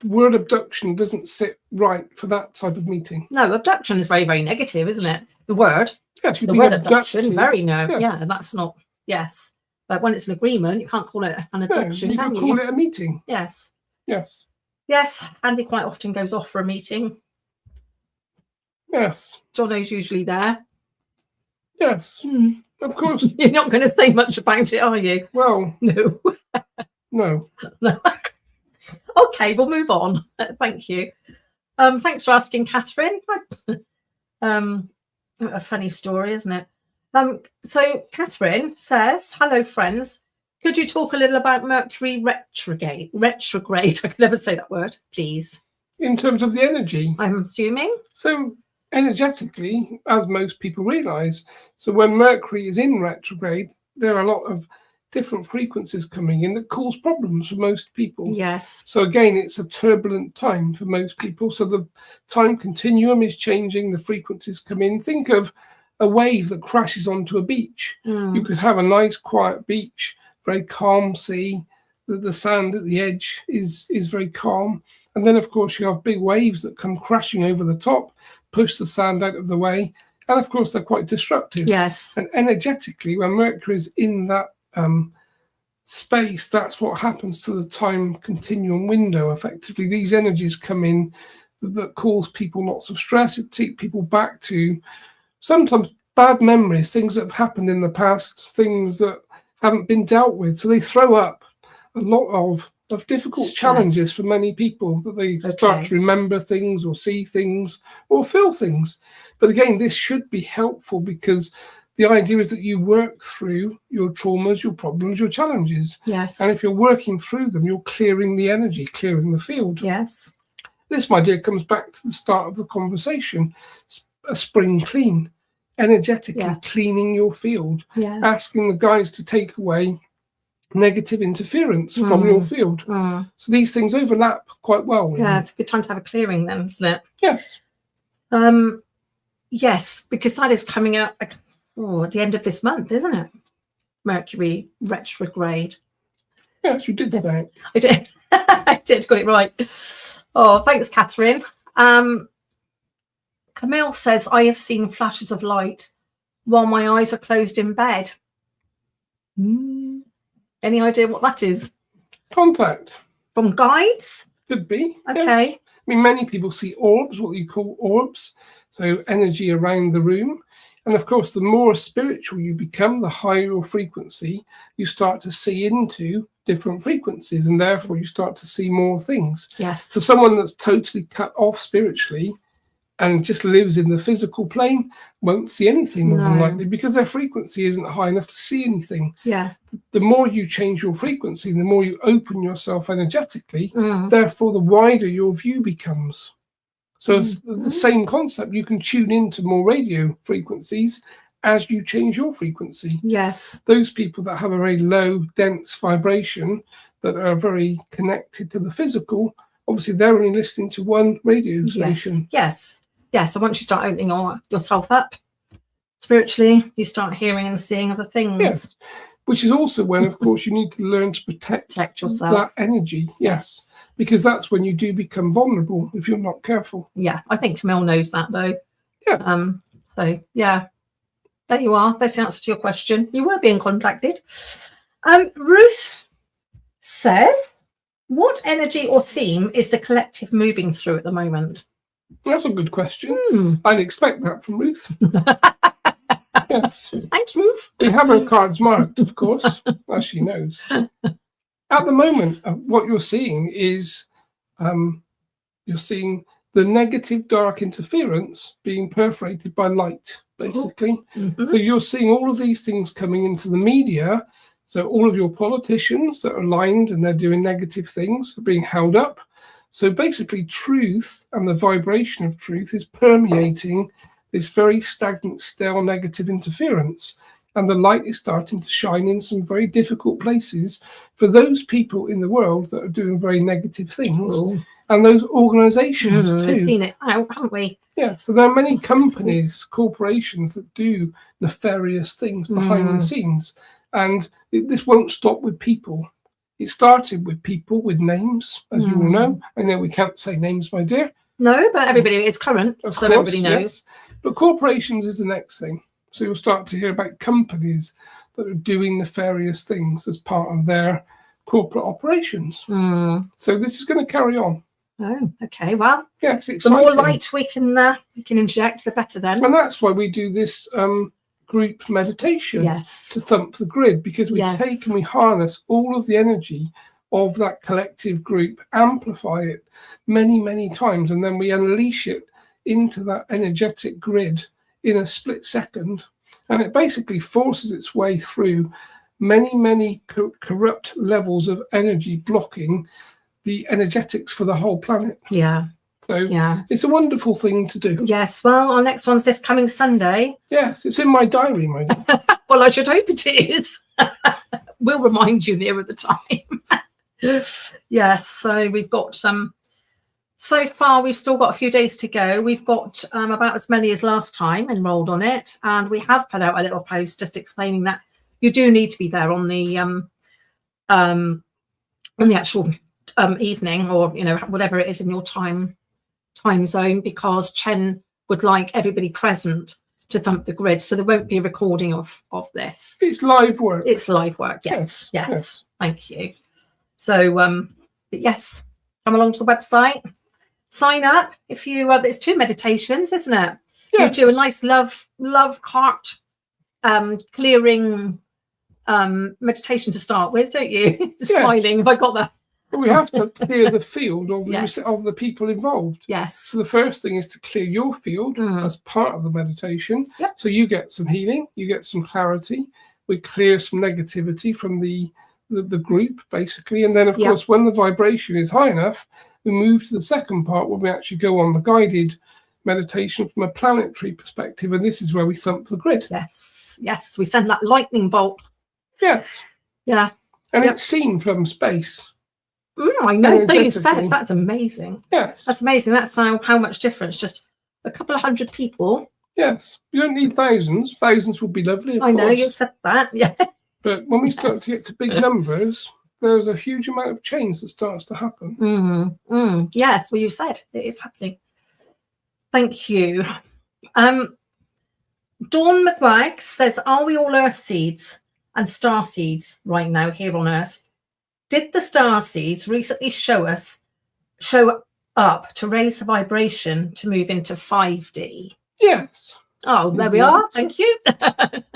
the word abduction doesn't sit right for that type of meeting. No, abduction is very, very negative, isn't it? The word. Yes, the word abduction, very Yes. Yeah, that's not, yes. But when it's an agreement, you can't call it an abduction, you can can you? call it a meeting. Yes. Yes. Yes, Andy quite often goes off for a meeting. Yes. Jono's usually there. Yes. Of course. You're not going to say much about it, are you? Well, no. No. No. Okay, we'll move on. Thank you. Thanks for asking, Catherine. A funny story, isn't it? So Catherine says, hello, friends. Could you talk a little about Mercury retrograde? I could never say that word, please. In terms of the energy? I'm assuming. So energetically, as most people realise, so when Mercury is in retrograde, there are a lot of different frequencies coming in that cause problems for most people. Yes. So again, it's a turbulent time for most people. So the time continuum is changing, the frequencies come in. Think of a wave that crashes onto a beach. You could have a nice quiet beach, very calm sea. The sand at the edge is very calm. And then, of course, you have big waves that come crashing over the top, push the sand out of the way. And, of course, they're quite destructive. Yes. And energetically, when Mercury is in that space, that's what happens to the time continuum window. Effectively, these energies come in that cause people lots of stress. It takes people back to sometimes bad memories, things that have happened in the past, things that haven't been dealt with. So they throw up a lot of difficult challenges for many people, that they start to remember things or see things or feel things. But again, this should be helpful, because the idea is that you work through your traumas, your problems, your challenges. Yes. And if you're working through them, you're clearing the energy, clearing the field. Yes. This, my dear, comes back to the start of the conversation. A spring clean, energetically cleaning your field, asking the guys to take away negative interference from your field. So these things overlap quite well. Really. Yeah, it's a good time to have a clearing then, isn't it? Yes. Yes, because that is coming up at the end of this month, isn't it? Mercury retrograde. Yes, you did say it. I did. I did, got it right. Oh, thanks, Catherine. Camille says, I have seen flashes of light while my eyes are closed in bed. Any idea what that is? Contact. From guides? Could be. Okay. Yes. mean, many people see orbs, what you call orbs, so energy around the room. And of course, the more spiritual you become, the higher your frequency, you start to see into different frequencies, and therefore you start to see more things. Yes. So someone that's totally cut off spiritually and just lives in the physical plane won't see anything more than likely, because their frequency isn't high enough to see anything. Yeah. The more you change your frequency, the more you open yourself energetically, therefore the wider your view becomes. So it's the same concept. You can tune into more radio frequencies as you change your frequency. Yes. Those people that have a very low, dense vibration, that are very connected to the physical, obviously they're only listening to one radio station. Yes. Yes. So once you start opening yourself up spiritually, you start hearing and seeing other things. Yes. Which is also when, of course, you need to learn to protect yourself. That energy. Yes. Because that's when you do become vulnerable if you're not careful. Yeah. I think Camille knows that, though. Yeah. So, yeah. There you are. That's the answer to your question. You were being contacted. Ruth says, what energy or theme is the collective moving through at the moment? That's a good question. I'd expect that from Ruth. Yes. Thanks, Ruth. We have her cards marked, of course, as she knows. At the moment, what you're seeing is you're seeing the negative dark interference being perforated by light, basically. So you're seeing all of these things coming into the media. So all of your politicians that are aligned and they're doing negative things are being held up. So basically truth and the vibration of truth is permeating this very stagnant, stale, negative interference. And the light is starting to shine in some very difficult places for those people in the world that are doing very negative things. And those organizations too. We've seen it out, haven't we? Yeah, so there are many companies, corporations that do nefarious things behind the scenes. And this won't stop with people. It started with people with names, as you all know. I know we can't say names, my dear. No, but everybody is current, Of so course, everybody knows. yes. But corporations is the next thing. So you'll start to hear about companies that are doing nefarious things as part of their corporate operations. So this is going to carry on. Oh, okay. Well, yeah, it's the exciting. more light we can inject, the better then. And that's why we do this group meditation to thump the grid, because we take and we harness all of the energy of that collective group, amplify it many, many times, and then we unleash it into that energetic grid in a split second. And it basically forces its way through many, many corrupt levels of energy blocking the energetics for the whole planet. Yeah. So it's a wonderful thing to do. Yes. Well, our next one's this coming Sunday. Yes, it's in my diary, my dear. Well, I should hope it is. We'll remind you nearer the time. Yes. So we've got so far we've still got a few days to go. We've got about as many as last time enrolled on it, and we have put out a little post just explaining that you do need to be there on the actual evening, or whatever it is in your time zone, because Chen would like everybody present to thump the grid, so there won't be a recording of this. It's live work. It's live work. Yes. Thank you. So but yes, come along to the website, sign up. If you it's 2 meditations, isn't it? Yes. You do a nice love heart clearing meditation to start with, don't you? Smiling. Have I got that? We have to clear the field of the people involved. Yes. So the first thing is to clear your field as part of the meditation. Yep. So you get some healing, you get some clarity. We clear some negativity from the group, basically. And then, of course, when the vibration is high enough, we move to the second part where we actually go on the guided meditation from a planetary perspective. And this is where we thump the grid. Yes. Yes. We send that lightning bolt. Yes. Yeah. And it's seen from space. I know that you said. That's amazing. Yes. That's amazing. That's how much difference. Just a couple of hundred people. Yes. You don't need thousands. Thousands would be lovely, of course. I know you said that. Yeah. But when we start to get to big numbers, there's a huge amount of change that starts to happen. Yes. Well, you said it is happening. Thank you. Dawn McGuag says, are we all Earth seeds and star seeds right now here on Earth? Did the star seeds recently show up to raise the vibration to move into 5D. Yes. Oh, there Is we the are. answer. Thank you.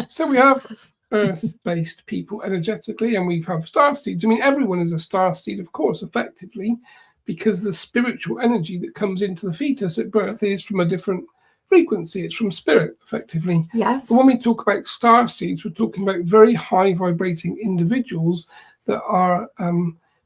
So we have Earth-based people energetically, and we have star seeds. I mean, everyone is a star seed, of course, effectively, because the spiritual energy that comes into the fetus at birth is from a different frequency. It's from spirit, effectively. Yes. But when we talk about star seeds, we're talking about very high vibrating individuals that are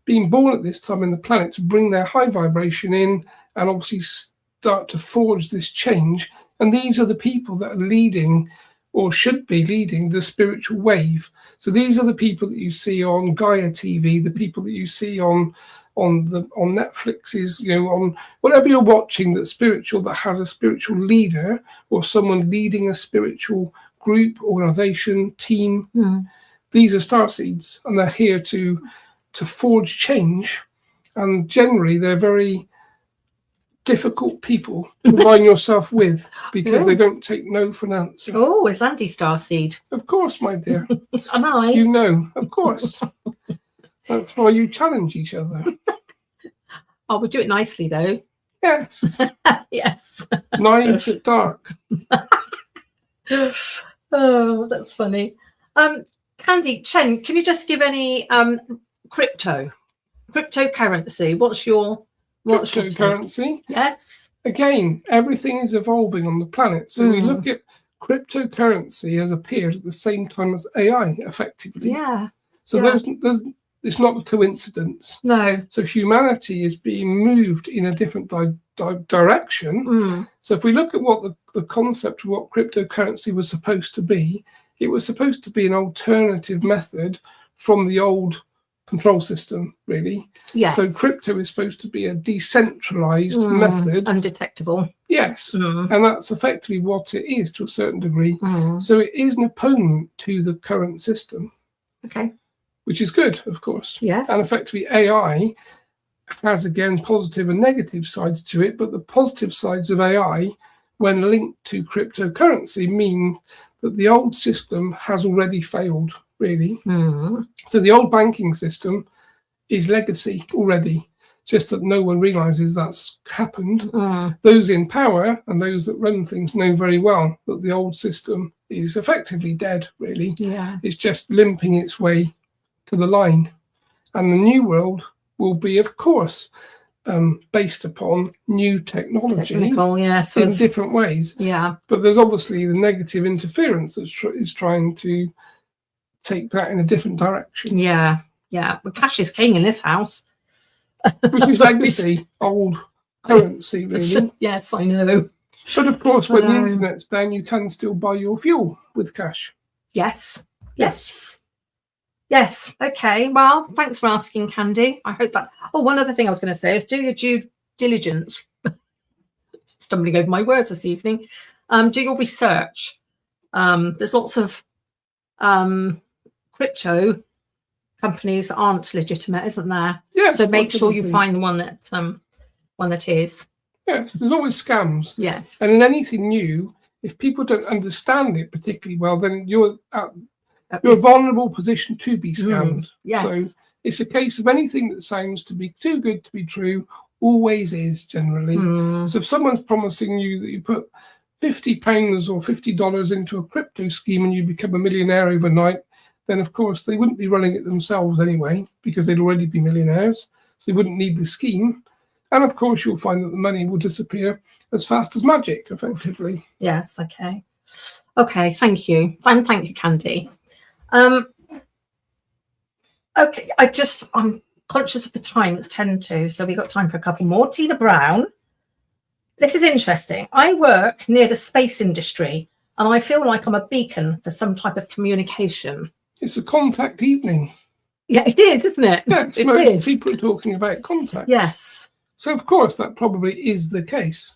being born at this time in the planet to bring their high vibration in and obviously start to forge this change. And these are the people that are leading, or should be leading, the spiritual wave. So these are the people that you see on Gaia TV, the people that you see on Netflix's, on whatever you're watching that's spiritual, that has a spiritual leader or someone leading a spiritual group, organization, team. These are star seeds, and they're here to forge change. And generally they're very difficult people to align yourself with, because they don't take no for an answer. Oh, it's anti-starseed. Of course, my dear. Am I? You know, of course. That's why you challenge each other. Oh, we'll do it nicely, though. Yes. Yes. Knives at dark. Oh, that's funny. Candy, Chen, can you just give any cryptocurrency? What's your Cryptocurrency. Yes. Again, everything is evolving on the planet. So we look at cryptocurrency has appeared at the same time as AI, effectively. Yeah. So there's it's not a coincidence. No. So humanity is being moved in a different direction. So if we look at what the concept of what cryptocurrency was supposed to be, it was supposed to be an alternative method from the old control system, really. Yeah. So crypto is supposed to be a decentralized method. Undetectable. Yes. And that's effectively what it is to a certain degree. So it is an opponent to the current system. Okay. Which is good, of course. Yes. And effectively AI has, again, positive and negative sides to it, but the positive sides of AI, when linked to cryptocurrency, mean that the old system has already failed, really. So the old banking system is legacy already, just that no one realizes that's happened. Those in power and those that run things know very well that the old system is effectively dead, really. Yeah. It's just limping its way to the line. And the new world will be, of course, based upon new technology. Technical, yes. In different ways. Yeah. But there's obviously the negative interference that is trying to take that in a different direction. Yeah. Yeah. Well, cash is king in this house. Which is legacy, old currency, really. Yes, I know. But of course, when the internet's down, you can still buy your fuel with cash. Yes. Yes. Yes. Okay. Well, thanks for asking, Candy. I hope that. Oh, one other thing I was going to say is do your due diligence. Stumbling over my words this evening. Do your research. There's lots of crypto companies that aren't legitimate, isn't there? Yes. So make sure you find the one that is. Yes. There's always scams. Yes. And in anything new, if people don't understand it particularly well, then you're a vulnerable position to be scammed. Yes. So it's a case of anything that sounds to be too good to be true always is, generally. So if someone's promising you that you put £50 or $50 into a crypto scheme and you become a millionaire overnight, then of course they wouldn't be running it themselves anyway, because they'd already be millionaires. So they wouldn't need the scheme. And of course you'll find that the money will disappear as fast as magic, effectively. Yes. Okay. Okay. Thank you. And thank you, Candy. Okay, I'm conscious of the time. It's 10:02, so we've got time for a couple more. Tina Brown. This is interesting. I work near the space industry and I feel like I'm a beacon for some type of communication. It's a contact evening. Yeah, it is, isn't it? Yeah, it is. People are talking about contact. Yes. So of course that probably is the case.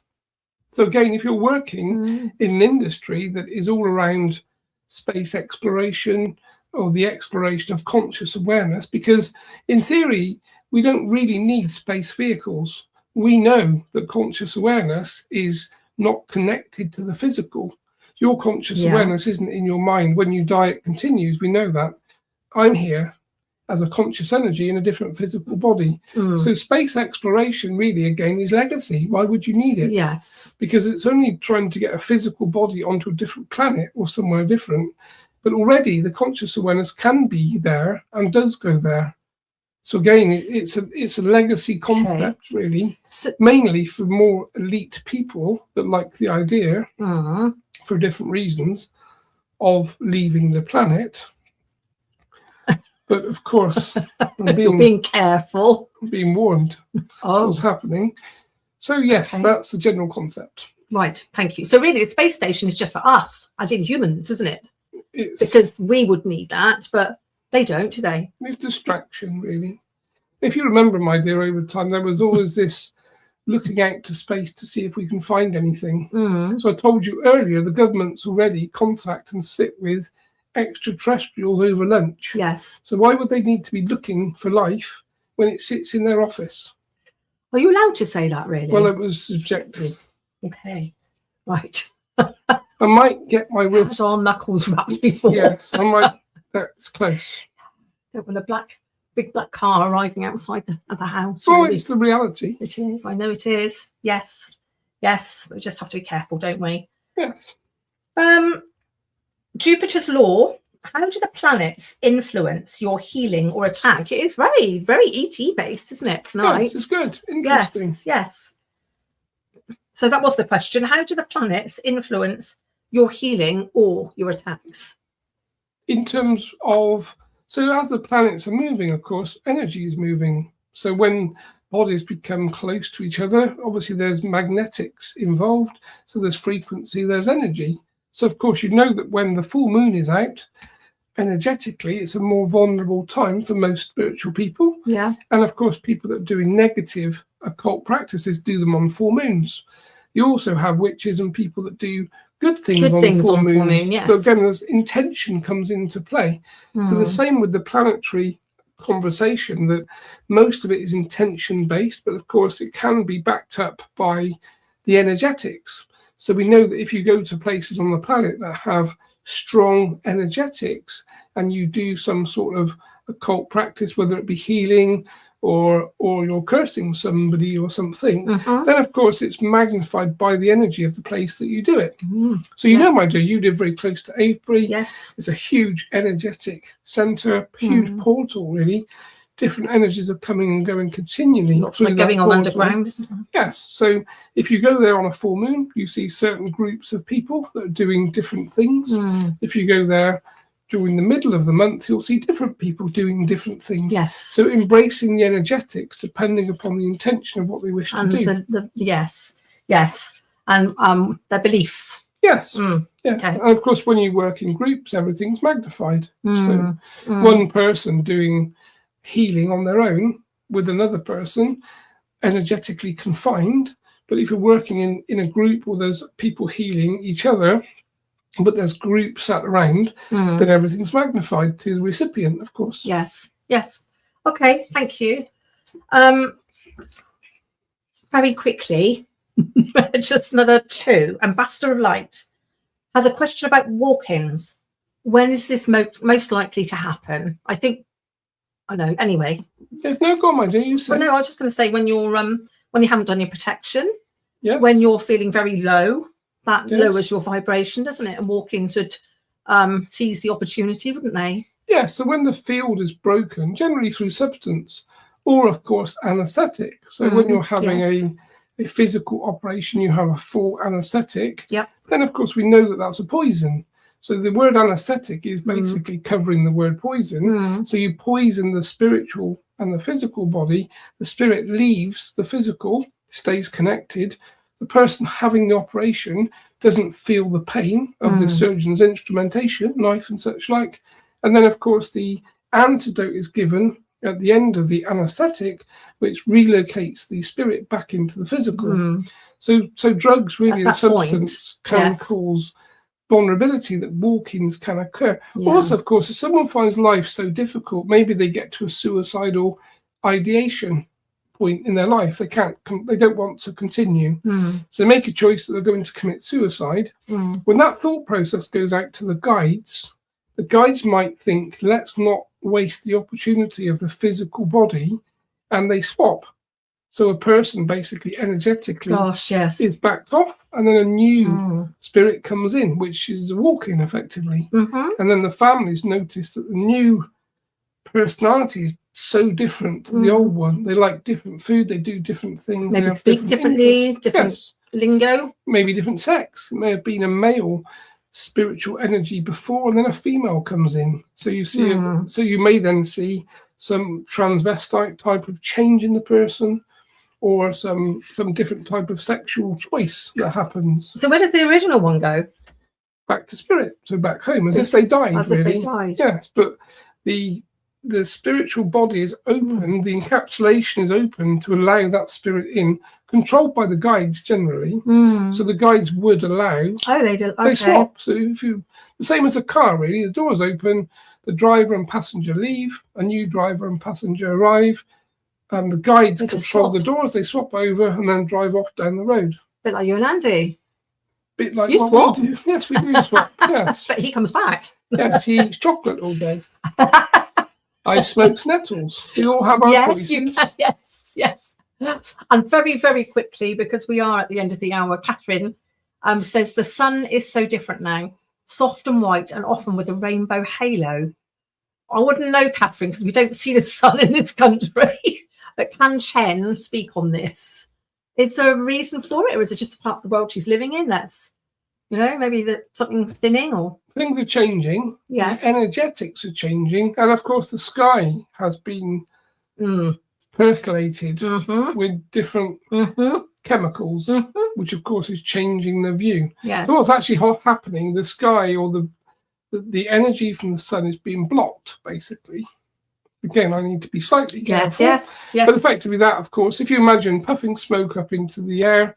So again, if you're working in an industry that is all around space exploration or the exploration of conscious awareness, because in theory we don't really need space vehicles. We know that conscious awareness is not connected to the physical. Your conscious awareness isn't in your mind. When you die, it continues. We know that. I'm here as a conscious energy in a different physical body. So space exploration really, again, is legacy. Why would you need it? Yes. Because it's only trying to get a physical body onto a different planet or somewhere different. But already the conscious awareness can be there and does go there. So again, it's a legacy concept, really, So, mainly for more elite people that like the idea, for different reasons, of leaving the planet. But of course, you're being careful. being warned what's Oh, happening. So yes, Okay. that's the general concept. right. Thank you. So really, the space station is just for us, as in humans, isn't it? It's Because we would need that, but they don't, do they? it's distraction, really. If you remember, my dear, over time, there was always this looking out to space to see if we can find anything. So I told you earlier, the government's already contact and sit with extraterrestrials over lunch. Yes. So why would they need to be looking for life when it sits in their office? Are you allowed to say that, really? Well, it was subjective. Okay. Right. I might get my Had wrist. our knuckles wrapped before. Yes, I might. That's close. Don't want a big black car arriving outside of the house. Well, really. it's the reality. It is. I know it is. Yes. Yes. We just have to be careful, don't we? Yes. Jupiter's law. How do the planets influence your healing or attack? It is very, very ET based, isn't it? Tonight. Yes, it's good. Yes. Interesting. Yes. So that was the question. How do the planets influence your healing or your attacks? In terms of, so as the planets are moving, of course, energy is moving. So when bodies become close to each other, obviously there's magnetics involved. So there's frequency, there's energy. So of course, you know that when the full moon is out, energetically, it's a more vulnerable time for most spiritual people. Yeah. And of course, people that are doing negative occult practices do them on full moons. You also have witches and people that do good things on full moons. Yes. So again, there's intention comes into play. So the same with the planetary conversation, that most of it is intention based, but of course it can be backed up by the energetics. So we know that if you go to places on the planet that have strong energetics and you do some sort of occult practice, whether it be healing or you're cursing somebody or something, then of course it's magnified by the energy of the place that you do it. So you know, my dear, you live very close to Avebury. Yes. It's a huge energetic centre, huge portal, really. Different energies are coming and going continually. Lots like going on underground, isn't it? Yes. So if you go there on a full moon, you see certain groups of people that are doing different things. If you go there during the middle of the month, you'll see different people doing different things. Yes. So embracing the energetics depending upon the intention of what they wish to do. Yes. And their beliefs. Yes. Okay. And of course, when you work in groups, everything's magnified. So one person doing healing on their own with another person, energetically confined. But if you're working in a group where there's people healing each other, but there's groups sat around, then everything's magnified to the recipient, of course. Yes. Okay, thank you. Very quickly, just another 2. Ambassador of Light has a question about walk-ins. When is this most likely to happen? I know. Anyway. There's no go, my dear. You say. Well, no, I was just going to say when you haven't done your protection, Yes. when you're feeling very low, that Yes. lowers your vibration, doesn't it? And walk-ins would seize the opportunity, wouldn't they? Yeah, so when the field is broken, generally through substance, or of course anaesthetic. So when you're having a physical operation, you have a full anaesthetic, then of course we know that that's a poison. So the word anaesthetic is basically covering the word poison. So you poison the spiritual and the physical body. The spirit leaves the physical, stays connected. The person having the operation doesn't feel the pain of the surgeon's instrumentation, knife and such like. And then, of course, the antidote is given at the end of the anaesthetic, which relocates the spirit back into the physical. So drugs really and substance can cause vulnerability that walk-ins can occur. Also, of course, if someone finds life so difficult, maybe they get to a suicidal ideation point in their life. They don't want to continue. So they make a choice that they're going to commit suicide. When that thought process goes out to the guides might think, let's not waste the opportunity of the physical body, and they swap. So a person basically energetically is backed off, and then a new spirit comes in, which is a walk-in effectively. And then the families notice that the new personality is so different to the old one. They like different food, they do different things. Maybe speak differently, different lingo. Maybe different sex. It may have been a male spiritual energy before, and then a female comes in. So you see, so you may then see some transvestite type of change in the person, or some different type of sexual choice that happens. So where does the original one go? Back to spirit, so back home, as if they died. As if they died. Yes, but the spiritual body is open, the encapsulation is open to allow that spirit in, controlled by the guides generally. So the guides would allow. Oh, they do. Okay. They swap. So if you, the same as a car, really, the door's open, the driver and passenger leave, a new driver and passenger arrive. The guides control the doors, they swap over and then drive off down the road. Bit like you and Andy. Bit like you what swap? we do. Yes, we do swap. Yes. But he comes back. Yes, he eats chocolate all day. I smoked nettles. We all have our choices. You can. Yes. And very, very quickly, because we are at the end of the hour, Catherine says the sun is so different now, soft and white, and often with a rainbow halo. I wouldn't know, Catherine, because we don't see the sun in this country. But can Chen speak on this? Is there a reason for it, or is it just a part of the world she's living in? That's, maybe that something's thinning, or things are changing. Yes, the energetics are changing, and of course the sky has been percolated with different chemicals, which of course is changing the view. Yeah. So what's actually happening? The sky, or the energy from the sun, is being blocked, basically. Again, I need to be slightly careful. Yes. But effectively that, of course, if you imagine puffing smoke up into the air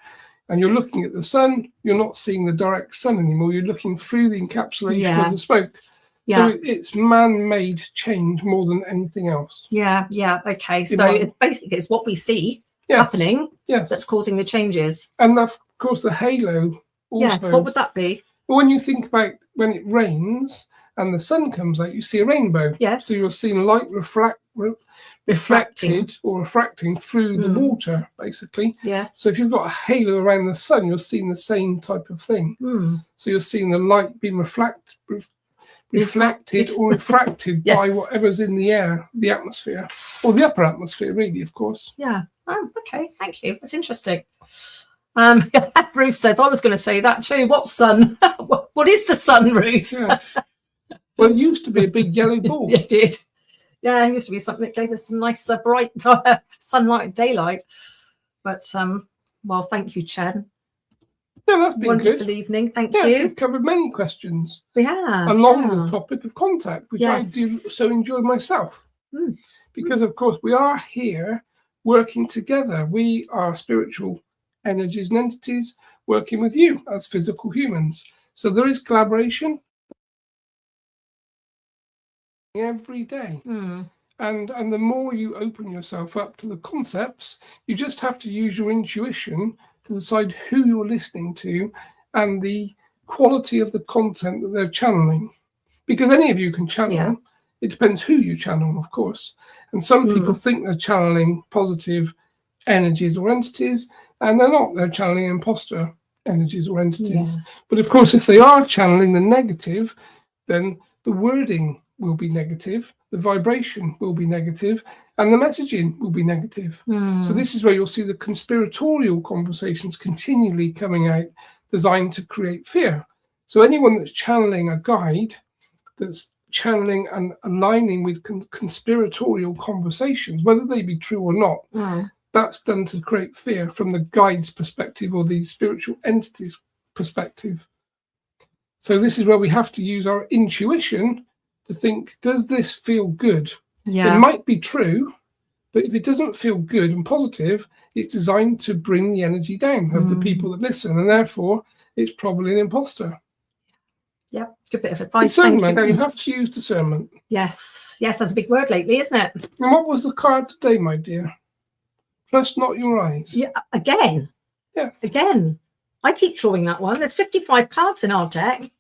and you're looking at the sun, you're not seeing the direct sun anymore. You're looking through the encapsulation of the smoke. So it's man-made change more than anything else. Yeah. Okay. So it's what we see happening that's causing the changes. And of course, the halo also. Yeah, what would that be? Well, when you think about when it rains and the sun comes out, you see a rainbow. Yes. So you're seeing light reflected or refracting through the water, basically. Yeah. So if you've got a halo around the sun, you're seeing the same type of thing. So you're seeing the light being reflected or refracted by whatever's in the air, the atmosphere, or the upper atmosphere, really, of course. Yeah. Oh, okay. Thank you. That's interesting. Ruth says, I was going to say that too. What sun? What is the sun, Ruth? Yes. Well, it used to be a big yellow ball. It did. Yeah, it used to be something that gave us some nice bright sunlight and daylight. But, well, thank you, Chen. No, that's been wonderful good. Evening. Thank yes, you. We've covered many questions. We have. Along the topic of contact, which I do so enjoy myself. Because, of course, we are here working together. We are spiritual energies and entities working with you as physical humans. So there is collaboration every day. And the more you open yourself up to the concepts, you just have to use your intuition to decide who you're listening to and the quality of the content that they're channeling. Because any of you can channel. It depends who you channel, of course. And some people think they're channeling positive energies or entities, and they're not. They're channeling imposter energies or entities. But of course, if they are channeling the negative, then the wording will be negative, the vibration will be negative, and the messaging will be negative. So this is where you'll see the conspiratorial conversations continually coming out, designed to create fear. So anyone that's channeling a guide, that's channeling and aligning with conspiratorial conversations, whether they be true or not, that's done to create fear from the guide's perspective or the spiritual entity's perspective. So this is where we have to use our intuition to think, does this feel good? It might be true, but if it doesn't feel good and positive, it's designed to bring the energy down of the people that listen, and therefore it's probably an imposter. Yeah, good bit of advice. Discernment. Thank you very much. Have to use discernment. Yes, that's a big word lately, isn't it? And what was the card today, my dear? Trust not your eyes. Yeah, again. Yes. Again. I keep drawing that one. There's 55 cards in our deck.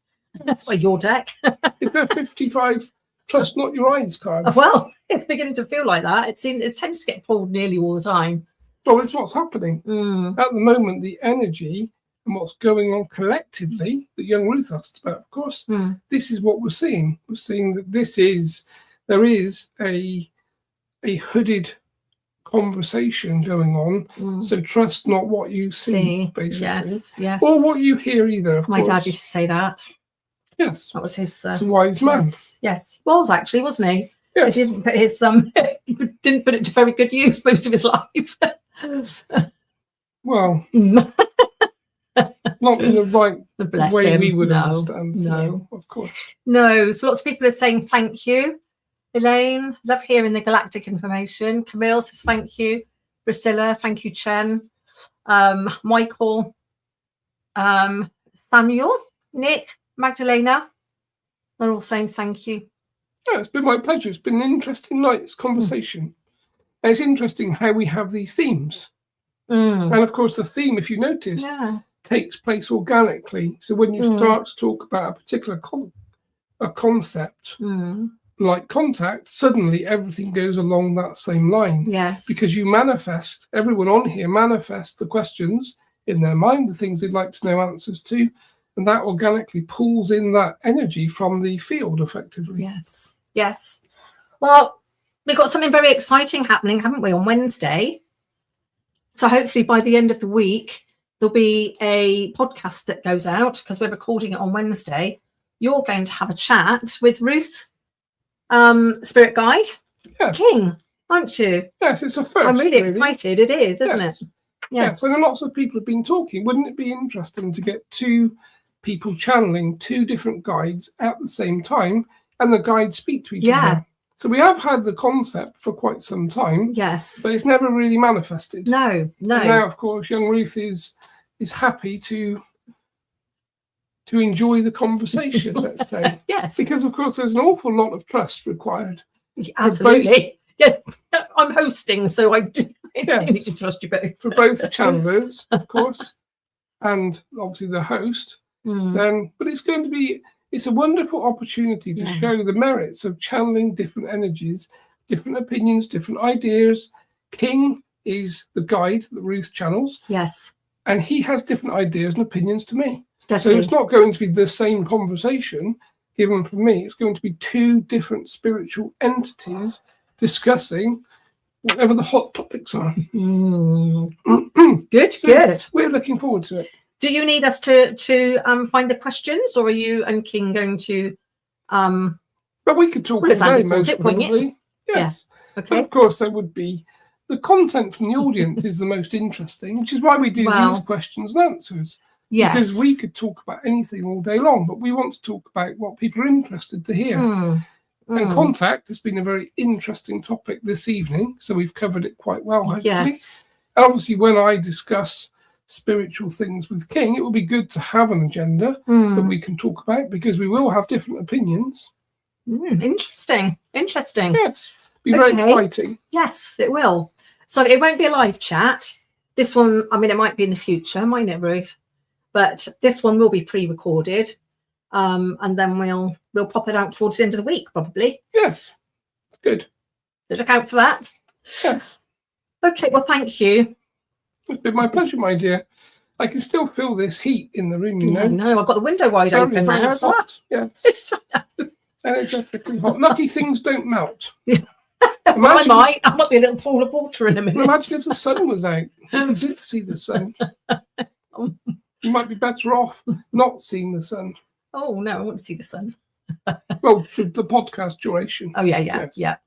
Or your deck. Is there 55 trust not your eyes cards. Well, it's beginning to feel like that. It tends to get pulled nearly all the time. Well, it's what's happening. Mm. At the moment, the energy and what's going on collectively, that young Ruth asked about, of course, this is what we're seeing. We're seeing that there is a hooded conversation going on. So trust not what you see, basically. Yes. Or what you hear either, of My course. dad used to say that. Yes. That was his... He's a wise man. Yes. He was, actually, wasn't he? Yes. He didn't put his... he didn't put it to very good use most of his life. Well, not in the right way we would understand. No, of course. No. So lots of people are saying thank you. Elaine, love hearing the galactic information. Camille says thank you. Priscilla, thank you, Chen. Michael, Samuel, Nick, Magdalena, they're all saying thank you. Yeah, it's been my pleasure. It's been an interesting night's conversation. And it's interesting how we have these themes. And of course, the theme, if you notice, takes place organically. So when you start to talk about a particular concept, like contact, suddenly everything goes along that same line. Yes. Because you manifest, everyone on here manifests the questions in their mind, the things they'd like to know answers to, and that organically pulls in that energy from the field, effectively. Yes. Well, we've got something very exciting happening, haven't we, on Wednesday? So hopefully by the end of the week, there'll be a podcast that goes out, because we're recording it on Wednesday. You're going to have a chat with Ruth, Spirit Guide, King, aren't you? Yes, it's a first. I'm really excited. It is, isn't it? Yes. And lots of people have been talking. Wouldn't it be interesting to get two people channeling two different guides at the same time, and the guides speak to each other? So we have had the concept for quite some time. Yes. But it's never really manifested. No. And now, of course, young Ruth is happy to enjoy the conversation, let's say. Yes. Because, of course, there's an awful lot of trust required. Absolutely. Yes. I'm hosting, so I do need to trust you both. For both the channelers, of course, and obviously the host. But it's going to be... It's a wonderful opportunity to show the merits of channeling different energies, different opinions, different ideas. King is the guide that Ruth channels. Yes. And he has different ideas and opinions to me. Definitely. So it's not going to be the same conversation given from me. It's going to be two different spiritual entities discussing whatever the hot topics are. Good. We're looking forward to it. Do you need us to find the questions, or are you and King going to? But we could talk all day, most probably. Yes. Okay. But of course, there would be the content from the audience is the most interesting, which is why we do these questions and answers. Yes. Because we could talk about anything all day long, but we want to talk about what people are interested to hear. And contact has been a very interesting topic this evening, so we've covered it quite well, hopefully. Yes. And obviously, when I discuss spiritual things with King, it will be good to have an agenda that we can talk about, because we will have different opinions. Interesting. Yes. Be very exciting. Yes, it will. So it won't be a live chat. This one, I mean, it might be in the future, mightn't it, Ruth? But this one will be pre-recorded. And then we'll pop it out towards the end of the week, probably. Yes. Good. So look out for that. Yes. Okay, well, thank you. It's been my pleasure, my dear. I can still feel this heat in the room, you know. No, I've got the window wide open now as well. Yes. Energetically hot. Lucky things don't melt. Well, I might be a little pool of water in a minute. Imagine if the sun was out. You did see the sun. You might be better off not seeing the sun. Oh, no, I want to see the sun. Well, for the podcast duration. Oh, yeah.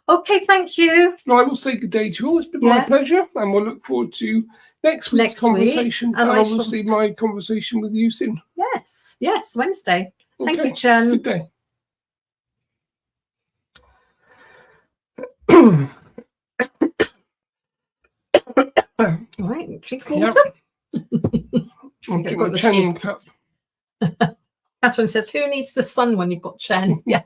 Okay, thank you. I will say good day to you all. It's been my pleasure, and we'll look forward to next week's conversation, and obviously my conversation with you soon. Yes, Wednesday. Thank you, Chen. Good day. All right, drink water. I'll drink my Chen cup. Catherine says, who needs the sun when you've got Chen? Yeah.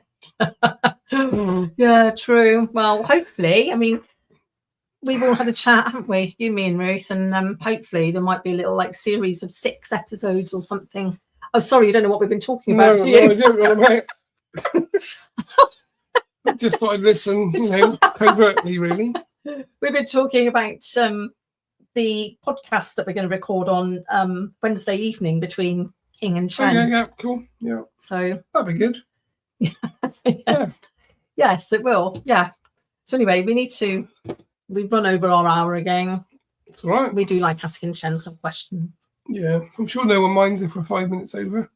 Yeah, true. Well, hopefully, I mean, we've all had a chat, haven't we? You, me and Ruth, and hopefully there might be a little series of 6 episodes or something. Oh, sorry, you don't know what we've been talking about, do you? No, I don't know about Just thought I'd listen, covertly, really. We've been talking about the podcast that we're going to record on Wednesday evening between King and Chen. Yeah, cool. Yeah. So that'd be good. Yes. Yes, it will. Yeah. So anyway, we've run over our hour again. It's all right. We do like asking Chen some questions. Yeah, I'm sure no one minds if we're 5 minutes over.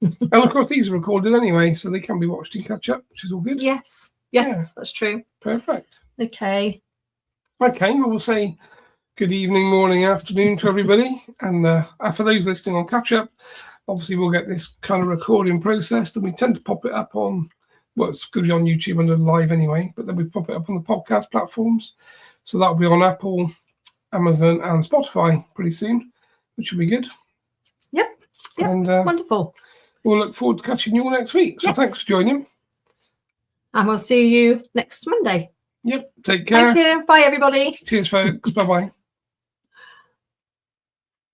And of course, these are recorded anyway, so they can be watched and catch up, which is all good. Yes, that's true. Perfect. Okay, well, we'll say good evening, morning, afternoon to everybody. And for those listening on catch up, obviously we'll get this kind of recording processed, and we tend to pop it up on, well, it's going to be on YouTube under live anyway, but then we pop it up on the podcast platforms. So that'll be on Apple, Amazon, and Spotify pretty soon, which will be good. Yep. And wonderful. We'll look forward to catching you all next week. So thanks for joining. And we'll see you next Monday. Yep. Take care. Thank you. Bye, everybody. Cheers, folks. Bye-bye.